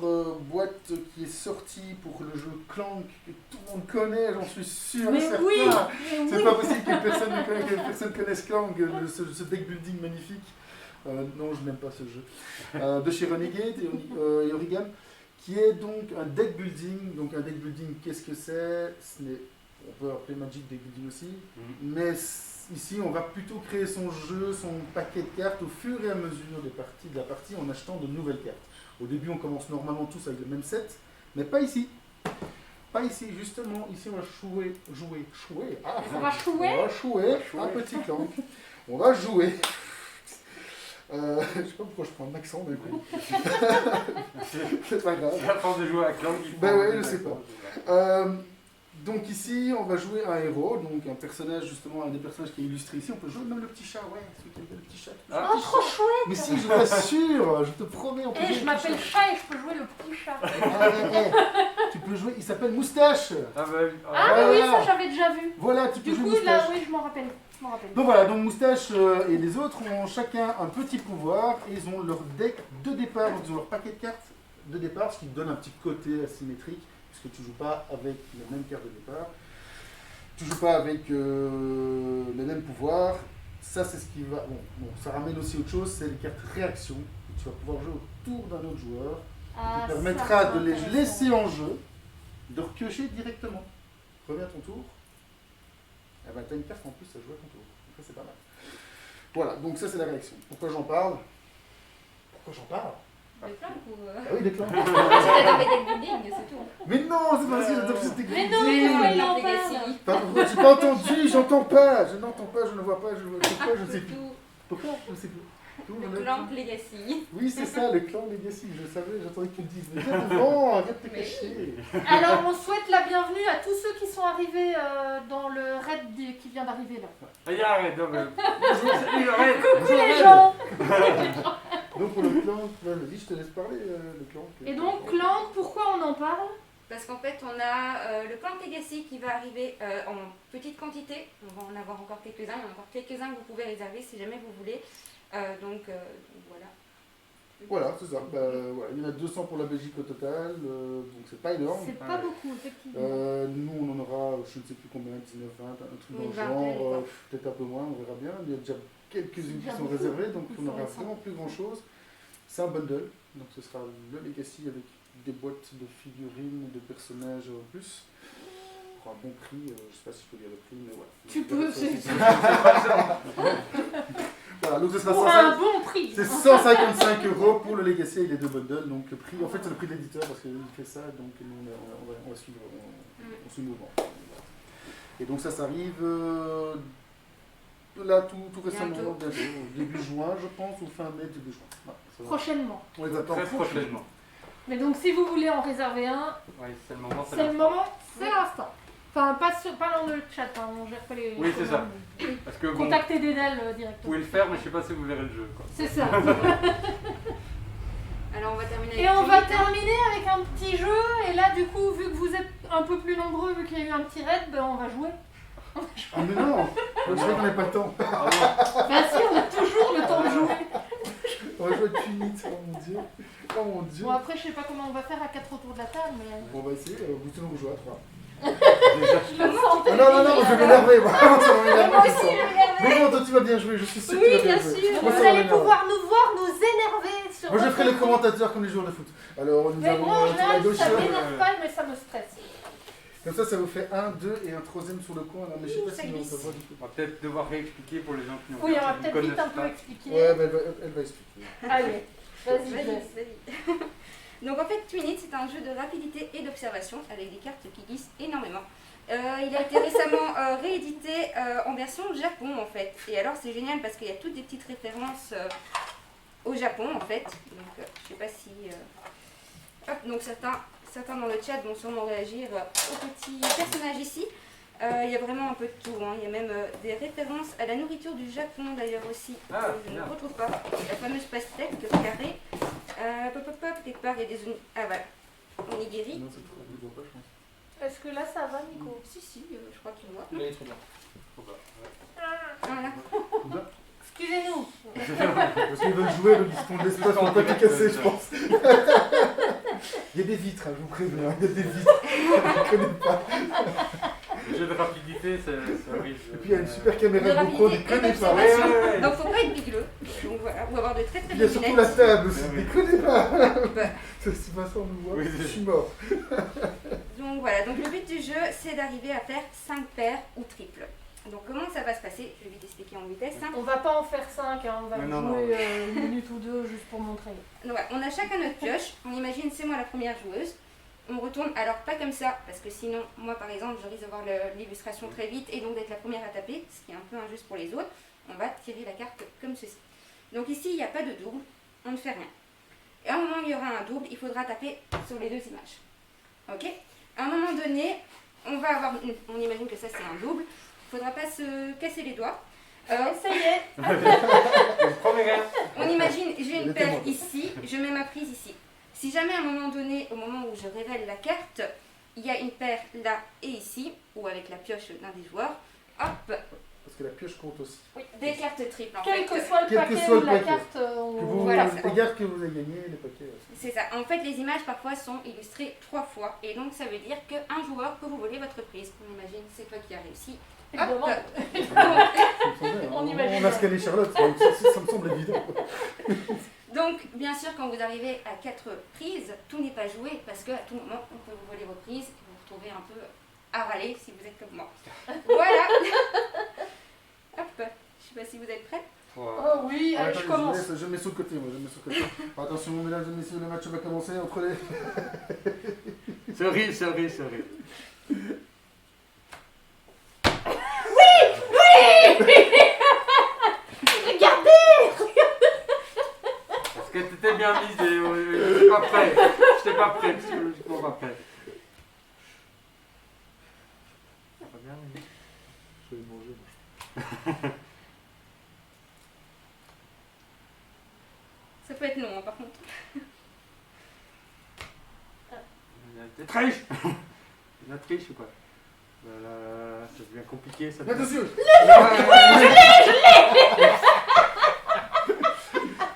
boîte qui est sortie pour le jeu Clang, que tout le monde connaît, j'en suis sûr et Mais certain. oui, mais C'est oui. pas possible que personne ne connaisse Clang, ce deck building magnifique. Non, je n'aime pas ce jeu. De chez Renegade et Origami, qui est donc un deck building. Donc, un deck building, qu'est-ce que c'est? On peut appeler Magic Deck Building aussi, mais ici on va plutôt créer son jeu, son paquet de cartes au fur et à mesure de la partie en achetant de nouvelles cartes. Au début on commence normalement tous avec le même set, mais pas ici. Pas ici, justement, ici on va jouer. On va jouer. On va jouer un petit Clang. On va jouer. Je sais pas pourquoi je prends un accent d'un coup. C'est pas grave. C'est la force de jouer à Clang. Ben ouais, je sais pas. Donc ici, on va jouer un héros, donc un personnage justement, un des personnages qui est illustré ici. On peut jouer même le petit chat, ouais, celui qui aime bien le petit chat. Oh, trop chouette. Mais si, je t'assure, je te promets, on peut jouer Eh, le je petit m'appelle chat. Chat et je peux jouer le petit chat. Tu peux jouer, il s'appelle Moustache. Ah bah oui. Ah mais oui, Voilà. ça j'avais déjà vu. Voilà, tu peux Du jouer coup, là, Moustache. oui, je m'en rappelle. Je m'en rappelle. Donc voilà, donc Moustache et les autres ont chacun un petit pouvoir et ils ont leur deck de départ, donc ils ont leur paquet de cartes de départ, ce qui donne un petit côté asymétrique, puisque tu ne joues pas avec la même carte de départ. tu joues pas avec les mêmes pouvoirs. Ça, c'est ce qui va. Bon, ça ramène aussi autre chose, c'est les cartes réaction. Tu vas pouvoir jouer autour d'un autre joueur, Ah, qui ça, permettra c'est de les intéressant. laisser en jeu, de repiocher directement. Reviens à ton tour. Eh ben, tu as une carte en plus à jouer à ton tour. Donc ça, c'est pas mal. Voilà, donc ça, c'est la réaction. Pourquoi j'en parle? Le plan ou. Ah oui, les clans. J'ai adoré deck building, c'est tout. Mais non, c'est pas parce que j'adore cette technique. Mais non, mais pourquoi il en Legacy. parle? Pardon, j'ai pas entendu, j'entends pas, je n'entends pas, je ne vois pas, je ne sais pas, je ne sais C'est plus. tout. Pourquoi? Je ne sais plus. Tout, Le je- clan Legacy. Oui, c'est ça, le clan Legacy, je savais, j'attendais que tu le dises. Mais viens devant, arrête de te Mais cacher. Alors, on souhaite la bienvenue à tous ceux qui sont arrivés dans le raid qui vient d'arriver là. Allez, arrête, non, mais. Salut, arrête. Coucou les gens. Donc pour le clan, vas-y, je te laisse parler, le clan. Et donc, Clank, pourquoi on en parle? Parce qu'en fait, on a le clan Legacy qui va arriver en petite quantité. On va en avoir encore quelques-uns. Il y en a encore quelques-uns que vous pouvez réserver si jamais vous voulez. Donc voilà. Voilà, c'est ça. Bah, voilà. Il y en a 200 pour la Belgique au total, donc c'est pas énorme. C'est pas beaucoup, effectivement. Nous, on en aura, je ne sais plus combien, 19, 20, un truc dans Une le vingtaine, genre, quoi. peut-être un peu moins, on verra bien. Il y a déjà quelques-unes qui Déjà sont beaucoup, réservées, donc beaucoup on sont n'aura récents. vraiment plus grand-chose. C'est un bundle, donc ce sera le Legacy avec des boîtes de figurines, de personnages en plus. Pour un bon prix, je ne sais pas si je peux dire le prix, mais voilà. Tu peux, Voilà, donc ce sera pour 150 un bon prix. c'est 155 € pour le Legacy avec les deux bundles. Donc le prix, en fait, c'est le prix de l'éditeur parce qu'il fait ça, donc nous, on va suivre, on suit le mouvement. Et donc ça arrive là tout récemment, bientôt, début juin, je pense, ou fin mai, début juin. Voilà, ça va. Prochainement. On les attend Très prochainement. Mais donc, si vous voulez en réserver un, Oui, c'est le moment. c'est le moment, c'est l'instant. Enfin, pas dans le chat, hein, on gère pas les. Oui, c'est ça. commandes. Parce que bon, vous Contactez Dédale pouvez directement. le faire, mais je sais pas si vous verrez le jeu. Quoi. C'est ça. Alors on va terminer Et avec on va Tulip. terminer avec un petit jeu. Et là, du coup, vu que vous êtes un peu plus nombreux, vu qu'il y a eu un petit raid, ben on va jouer. Ah mais non, je sais qu'on n'a pas le temps. Ah bon. Bien sûr, on a toujours le temps de jouer. On va jouer à Tunit, oh mon dieu. Oh mon dieu. Bon, après, je sais pas comment on va faire à 4 autour de la table, mais. Bon, on va essayer, vous jouez à 3. Je le sens. Ah non, je vais m'énerver, moi. Ça va m'énerver, Moi je aussi, sens. je vais m'énerver. Mais non, toi tu vas bien jouer, je suis sûr que tu Oui, vas bien bien jouer. sûr. Moi, Vous ça va allez m'énerver. pouvoir nous voir nous énerver sur Moi je votre ferai le écran. commentateur comme les joueurs de foot. Alors nous Mais avons moi, en tour à général, gauche. ça m'énerve pas, mais ça me stresse. Comme ça vous fait 1, 2 et un troisième sur le coin. Là, mais je sais pas Ça si on glisse. peut voir du coup. On va peut-être devoir réexpliquer pour les gens qui n'ont Oui, on va qui peut-être vite connaissent un peu pas. expliquer. Ouais, mais elle va expliquer. Allez, vas-y, Vas-y, Jess. vas-y. Donc en fait, Twinit, c'est un jeu de rapidité et d'observation avec des cartes qui glissent énormément. Il a été récemment réédité en version Japon en fait. Et alors c'est génial parce qu'il y a toutes des petites références au Japon en fait. Donc je sais pas si... Hop, donc certains dans le chat vont sûrement réagir aux petits personnages ici. Il y a vraiment un peu de tout, hein. Il y a même des références à la nourriture du Japon d'ailleurs aussi, Ah, que je ne bien. retrouve pas. La fameuse pastèque carrée. Quelque part il y a des onigiri. Non, c'est trop, je vois pas, je pense. Est-ce que là, ça va, Nico? Si, je crois qu'il voit. Il est trop bien. Faut pas, ouais. Voilà. Excusez-nous. Parce qu'ils veulent jouer, donc ils se font de l'espace pour pas tout casser, je pense. Il y a des vitres, hein, je vous préviens, il y a des vitres. Je ne connais pas. Le jeu de rapidité, ça arrive. Et puis il y a une super caméra De de GoPro, rapidité et déconnez pas. d'observation. Ouais, ouais, ouais. Donc faut pas être bigleux. Donc voilà, ou avoir de très très Il y a bonnes surtout la lunettes. table aussi, Ouais, oui. déconnez pas. Bah, Si Vincent nous voit, Oui, je c'est- suis mort. Donc voilà, donc le but du jeu c'est d'arriver à faire 5 paires ou triples. Donc comment ça va se passer? Je vais vite expliquer en vitesse. Hein. On va pas en faire 5, hein, on va Mais jouer non, non. une minute ou deux juste pour montrer. Donc voilà, on a chacun notre pioche. On imagine c'est moi la première joueuse. On retourne, alors pas comme ça, parce que sinon, moi par exemple, je risque de voir l'illustration très vite et donc d'être la première à taper, ce qui est un peu injuste pour les autres. On va tirer la carte comme ceci. Donc ici, il n'y a pas de double, on ne fait rien. Et à un moment où il y aura un double, il faudra taper sur les deux images. Ok? À un moment donné, on va avoir, on imagine que ça c'est un double, il ne faudra pas se casser les doigts. Essayez. Premier rien. On imagine, j'ai une Le paire témoin. ici, je mets ma prise ici. Si jamais à un moment donné, au moment où je révèle la carte, il y a une paire là et ici, ou avec la pioche d'un des joueurs, hop, Parce que la pioche compte aussi. des cartes triples en Quel fait. que soit le Quel que paquet soit ou le la paquet. carte, Que on vous, Voilà. casse pas. les cartes que vous avez gagnées, les paquets. C'est ça. En fait, les images parfois sont illustrées 3 fois. Et donc, ça veut dire qu'un joueur peut vous voler votre prise. On imagine, c'est toi qui as réussi. Évidemment. On imagine. a scanné Charlotte, ça me semble évident. Donc, bien sûr, quand vous arrivez à 4 prises, tout n'est pas joué parce qu'à tout moment, on peut vous voler vos prises et vous retrouver un peu à râler si vous êtes comme moi. Voilà. Hop. Je sais pas si vous êtes prêts. Oh oui, allez, je Attendez, commence. je mets sur le côté, moi, je mets sur le côté. Attention, mesdames et messieurs, le match va commencer entre les... Cerise. Regardez. Parce que t'étais bien mise et j'étais pas prêt. J'étais pas prêt, psychologiquement pas prêt. Ça va bien, mais... Je vais manger. Ça peut être long, hein, par contre. T'es triche. C'est la triche ou quoi? Là, ça devient compliqué, ça devient... Attention.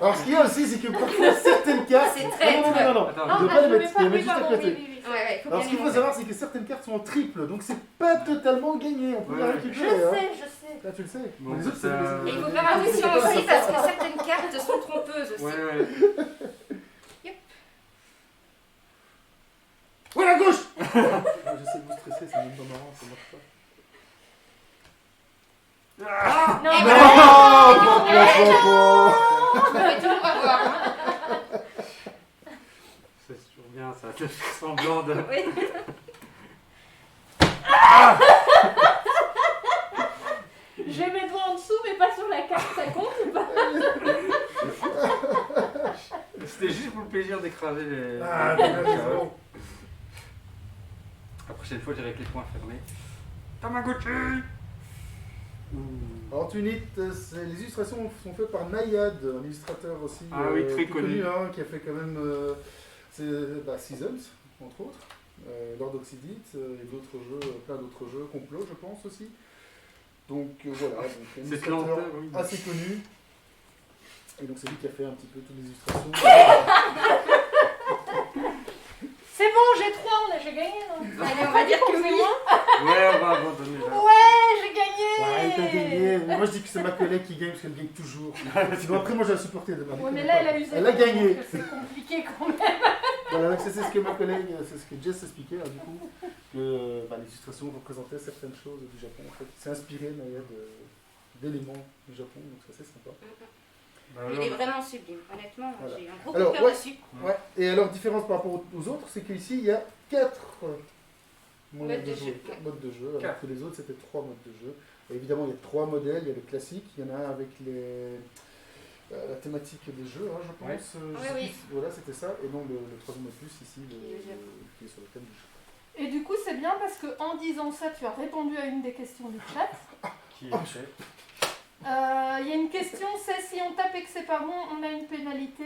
Alors, ce qu'il y a aussi, c'est que parfois certaines cartes... C'est très, Non. Attends, Non, Je ne veux pas les je vais mettre, pas, je les mets oui, juste à pardon, côté. oui. Ouais, faut Alors, bien ce qu'il les faut monter. savoir, c'est que certaines cartes sont en triple, donc c'est pas totalement gagné. On peut la Ouais. Je récupérer. Hein. sais. Là, tu le sais. Bon, Mais les autres, ça- c'est... Et il faut faire attention aussi parce que certaines cartes sont trompeuses aussi. Ouais. Ouais, la gauche. J'essaie de vous stresser, c'est même pas marrant, ça marche pas. Non, Et mais- On peut toujours avoir. Hein. C'est toujours bien ça, de faire semblant de... Oui. J'ai mes doigts en dessous, mais pas sur la carte, ça compte ou pas? C'était juste pour le plaisir d'écraser les... Ah, les- t'as raison. La prochaine fois, j'irai avec les poings fermés. Tamagotchi. Alors, Tunit, les illustrations sont faites par Nayad, un illustrateur aussi Ah oui, très plus connu. hein, qui a fait quand même Seasons, entre autres, Lord Oxydite et d'autres jeux, plein d'autres jeux, Complot, je pense aussi. Donc voilà, donc, un Cette illustrateur lenteur, oui. assez connu. Et donc c'est lui qui a fait un petit peu toutes les illustrations. C'est bon, j'ai 3, j'ai gagné, non? Allez, on va dire que oui. Ouais, on va abandonner là. Ouais, j'ai gagné. Ouais, t'as gagné. Moi je dis que c'est ma collègue qui gagne parce qu'elle gagne toujours. Sinon après moi j'ai supporté de ma Ouais, mais là, elle a usé. Elle a gagné. donc C'est compliqué quand même. Voilà, donc c'est ce que ma collègue, c'est ce que Jess expliquait, hein, du coup, que les illustrations représentaient certaines choses du Japon. En fait, c'est inspiré Nayad d'éléments du Japon, donc ça c'est sympa. Bah, Il est vraiment sublime, honnêtement. Voilà. J'ai un gros Alors, coup de cœur ouais. dessus. Ouais. Et alors différence par rapport aux autres, c'est qu'ici il y a 4 modes Modes de de jeu, jeu, quatre ouais. modes de jeu, alors Quatre. que les autres c'était 3 modes de jeu. Et évidemment il y a 3 modèles, il y a le classique, il y en a un avec la thématique des jeux, hein, je pense. Ouais. Je sais Oui, oui. plus, voilà, c'était ça. Et donc le troisième opus ici, Qui est le Japon. qui est sur le thème du jeu. Et du coup, c'est bien parce que en disant ça, tu as répondu à une des questions du chat. Qui est fait. Il y a une question, c'est si on tape et que c'est pas bon, on a une pénalité.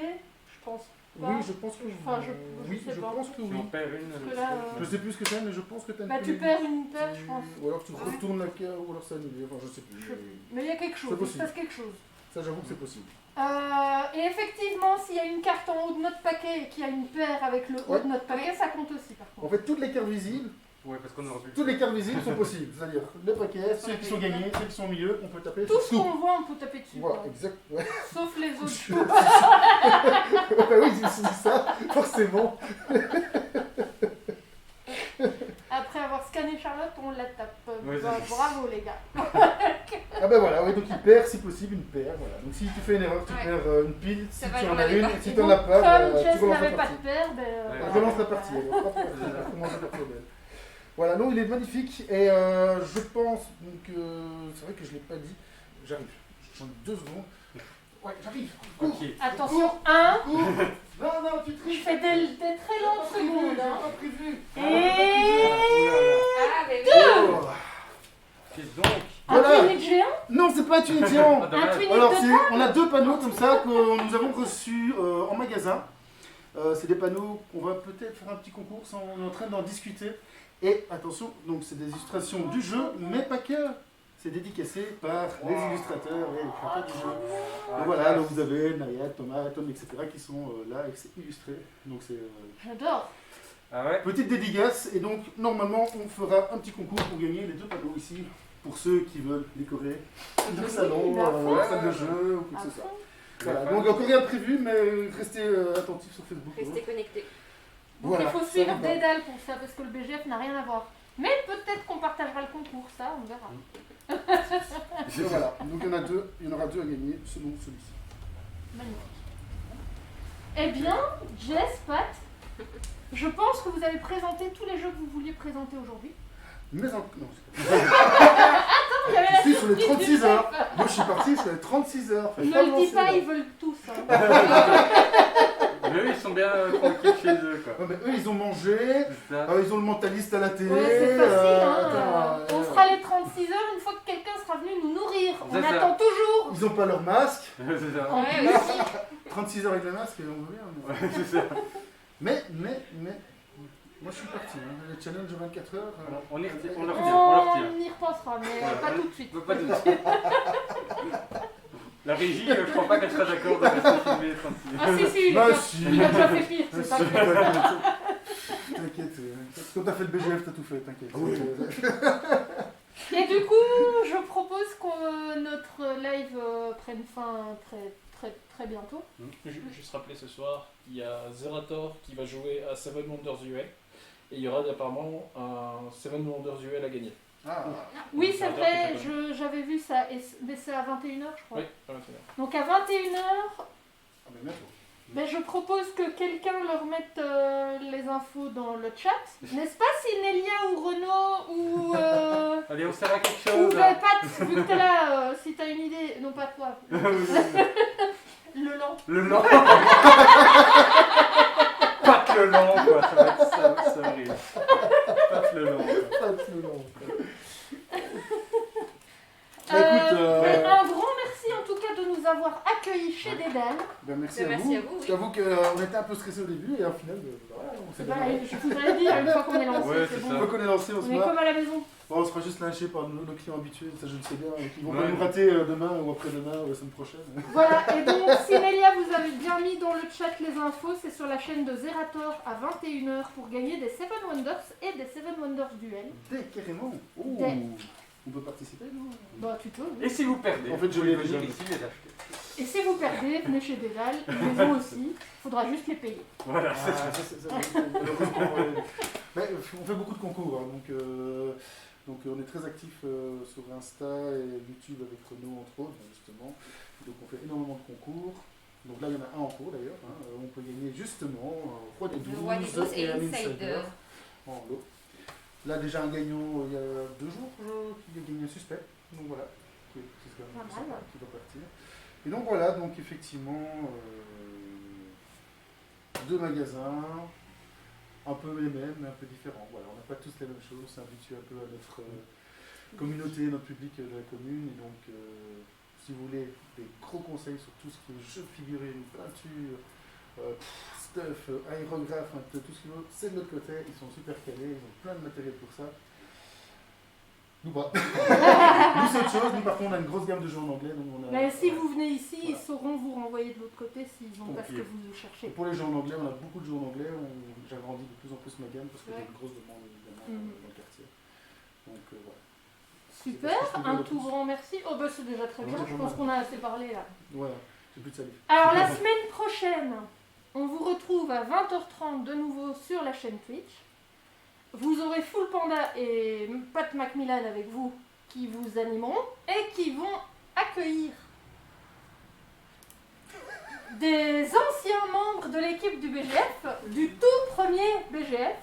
Je pense pas. Oui, je pense que Enfin, je oui, sais je pas. pense que Tu oui. en perds une. Parce que là, Je sais plus ce que c'est, mais je pense que tu as une Bah, tu pénalité. perds une paire, je pense. Ou alors tu retournes la carte, ou alors c'est annulé, enfin je sais plus. Mais il y a quelque chose, C'est il se possible. passe quelque chose. Ça j'avoue que c'est possible. Et effectivement, s'il y a une carte en haut de notre paquet et qu'il y a une paire avec le haut Ouais. de notre paquet, ça compte aussi par En contre. fait, toutes les cartes visibles, Ouais, parce qu'on aurait pu. toutes les cartes visibles sont possibles. C'est-à-dire le paquet, ceux qui sont gagnés, ceux qui sont au milieu, on peut taper Tout sur ce qu'on voit, on peut taper dessus. Voilà, quoi. exact. Ouais. Sauf les autres. Bah oui, c'est ça, forcément. Après avoir scanné Charlotte, on la tape. Ouais, Bah, c'est- bravo les gars. Ah bah voilà, ouais, donc il perd si possible une paire. Voilà. Donc si tu fais une erreur, tu Ouais. perds une pile. Si Ça va, tu j'en en as avais une, pas. et si Et tu en donc, as pas, comme bah, Jess tu relances la n'avait pas partie. de paire, ben, Ouais. On relance la partie. Alors, hop, on commence la partie belle. Voilà, non, il est magnifique et je pense, donc c'est vrai que je ne l'ai pas dit, j'arrive, je prends 2 secondes. Ouais, j'arrive. Ok. Attention, 1. Non, tu Je triches. fais des très longues secondes. J'ai Hein. pas prévu. Et Ah, mais oui. Oh. Qu'est-ce donc? un Voilà. Twinit géant. Non, c'est pas un tunnel géant. Ah, Un dommage. Twinit Alors, de on a 2 panneaux comme ça que nous avons reçus en magasin. C'est des panneaux qu'on va peut-être faire un petit concours, on est en train d'en discuter. Et attention, donc c'est des illustrations du jeu, mais pas que. c'est dédicacé par les illustrateurs et les créateurs du jeu. Ah, Donc voilà, classe. donc vous avez Naya, Thomas, Tom, etc. qui sont là et c'est illustré. Donc c'est J'adore. Ah ouais. petite dédicace et donc normalement on fera un petit concours pour gagner les 2 panneaux ici pour ceux qui veulent décorer leur Oui, salon, à fond. leur salle de jeu ou quoi À que ce soit. fond. Voilà, donc encore rien de prévu mais restez attentifs sur Facebook. Restez connectés. Donc Voilà, il faut ça suivre va. Dédale pour ça, parce que le BGF n'a rien à voir. Mais peut-être qu'on partagera le concours, ça, on verra. Et voilà, donc il y en aura 2 à gagner selon celui-ci. Magnifique. Eh bien, Jess, Pat, je pense que vous avez présenté tous les jeux que vous vouliez présenter aujourd'hui. Mais en... Non, Il y avait la je suis sur les surprise 36 du heures. chef. Moi je suis parti sur les 36 heures. Fallait Ne pas le dis lancer, pas, là. ils veulent tous. Hein. Mais eux, ils sont bien tranquilles chez eux, quoi. Ouais, mais eux ils ont mangé, C'est ça. ils ont le mentaliste à la télé. Ouais, c'est facile. Hein. attends, On fera les 36 heures une fois que quelqu'un sera venu nous nourrir. On C'est ça. attend toujours. Ils ont pas leur masque. C'est ça. En Ouais, plus, aussi. 36 heures avec le masque, on veut bien. Mais... Ouais, c'est ça. Mais, moi je suis parti. Hein. Le challenge 24 heures. On le retire, on le retire. on y repensera, mais Voilà. pas tout de suite. Pas tout de suite. La régie, je crois pas qu'elle sera d'accord de rester filmée 36. Ah si, si, Bah si. il a déjà fait pire, Ah, c'est si, pas grave. T'inquiète. Quand t'as fait le BGF, t'as tout fait, t'inquiète. Et du coup, je propose que notre live prenne fin très bientôt. Juste rappeler ce soir, il y a Zerator qui va jouer à Seven Wonders UL. Et il y aura apparemment un Seven Wonders UL à gagner. Ah, Oui, c'est Zerator vrai, qui est j'avais vu ça, mais c'est à 21h, je crois. Oui, à 21h. Donc à 21h, ah ben bientôt. ben, je propose que quelqu'un leur mette les infos dans le chat. N'est-ce pas, si Nélia ou Renaud ou... Allez, on sert à quelque Ou chose. ben, Pat, vu que t'es là, si t'as une idée, non pas toi, le lent. Le lent. Pas que le lent, quoi. Ça va être ça arrive. Pas que le lent. Quoi. Pas de long. Bah, écoute, Ben, un grand merci en tout cas de nous avoir accueillis chez Dédale. ben, merci, Ben, à, merci vous. à vous, oui. Je t'avoue qu'on était un peu stressés au début et au final, voilà, on s'est Ben, bien. je vous avais dit, une fois qu'on est lancé, Ouais, c'est c'est bon. ça. Une fois qu'on est lancé, on On se est marre. comme à la maison. Bon, on sera juste lynchés par nos clients habitués, ça je le sais bien, qui vont Ouais. pas nous rater demain ou après-demain ou la semaine prochaine. Voilà, et donc si Nélia vous avez bien mis dans le chat les infos, c'est sur la chaîne de Zerator à 21h pour gagner des Seven Wonders et des Seven Wonders Duel. Dès carrément. Oh. Dès. On peut participer, non? Bah tu peux, oui. Et si vous perdez, En fait, je vous pouvez l'ai venir déjà. ici les acheter. Et si vous perdez, venez chez Dédale, ils les ont aussi, faudra juste les payer. Voilà, Ah, c'est ça. malheureusement, ouais. Mais, on fait beaucoup de concours, hein, donc on est très actifs sur Insta et YouTube avec Renaud entre autres, justement. Donc on fait énormément de concours. Donc là il y en a un en cours d'ailleurs, hein. On peut gagner justement Roi des 12, Le Roi des 12 et un Insider. en lot. Là déjà un gagnant il y a 2 jours, qui a gagné un suspect, donc voilà, qui Pas mal. va partir. Et donc voilà, donc effectivement, 2 magasins, un peu les mêmes, mais un peu différents. Voilà, on n'a pas tous les mêmes choses, c'est habitué un peu à notre communauté, notre public de la commune. Et donc, si vous voulez des gros conseils sur tout ce qui est jeux de figurines, peinture, stuff, aérographe, un peu tout ce qu'il veut, c'est de notre côté. Ils sont super calés, ils ont plein de matériel pour ça. Nous pas. Nous c'est autre chose, nous par contre on a une grosse gamme de jeux en anglais. Donc on a, Mais si vous venez ici, Voilà. ils sauront vous renvoyer de l'autre côté s'ils n'ont pas ce que Ok. vous Et cherchez. pour les jeux en anglais, on a beaucoup de jeux en anglais, j'agrandis de plus en plus ma gamme parce que j'ai une grosse demande évidemment dans le quartier. Donc voilà. Super, Je peux un dire tout de plus. grand merci. Oh bah c'est déjà très bien, Ouais, je pas pense mal. qu'on a assez parlé là. Voilà, j'ai plus de salive. Alors la semaine prochaine, on vous retrouve à 20h30 de nouveau sur la chaîne Twitch. Vous aurez Full Panda et Pat Macmillan avec vous qui vous animeront et qui vont accueillir des anciens membres de l'équipe du BGF, du tout premier BGF,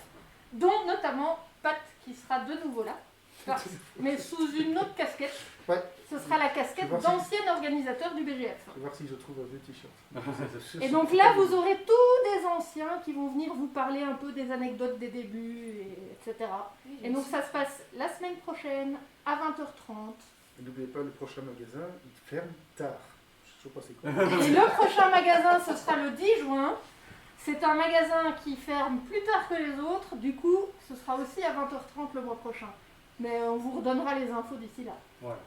dont notamment Pat qui sera de nouveau là, mais sous une autre casquette. Ouais. Ce sera la casquette Je vais voir si- d'ancien organisateur du BGF. Je vais voir si je trouve un vieux t-shirt. Et donc là, vous aurez tous des anciens qui vont venir vous parler un peu des anecdotes des débuts, etc. Et donc ça se passe la semaine prochaine à 20h30. Et n'oubliez pas, le prochain magasin, il ferme tard. Je sais pas c'est quoi. Et le prochain magasin, ce sera le 10 juin. C'est un magasin qui ferme plus tard que les autres. Du coup, ce sera aussi à 20h30 le mois prochain. Mais on vous redonnera les infos d'ici là. Voilà.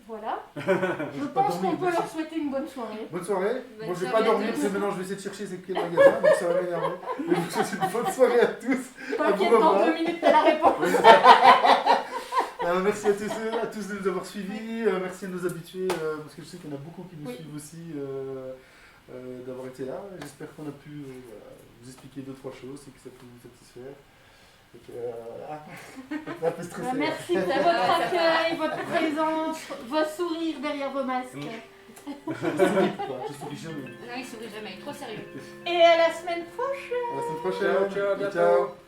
Voilà. Je pas pense dormi, qu'on peut merci. leur souhaiter une bonne soirée. Bonne soirée. Bonne Moi, je vais soirée pas à dormir tous. parce que maintenant je vais essayer de chercher c'est quel magasin, donc ça va m'énerver. Mais je vous souhaite une bonne soirée à tous. T'inquiète, bon dans revoir. 2 minutes, t'as la réponse. Merci à tous de nous avoir suivis. Merci à nos habitués, parce que je sais qu'il y en a beaucoup qui nous Oui. suivent aussi, d'avoir été là. J'espère qu'on a pu voilà, vous expliquer 2-3 choses et que ça peut vous satisfaire. Et que, voilà, un peu stressé. Merci de votre accueil, votre présence, vos sourires derrière vos masques. Je souris jamais. Non, il sourit jamais, il est trop sérieux. Et à la semaine prochaine. À la semaine prochaine. Ciao, ciao, à bientôt. Ciao.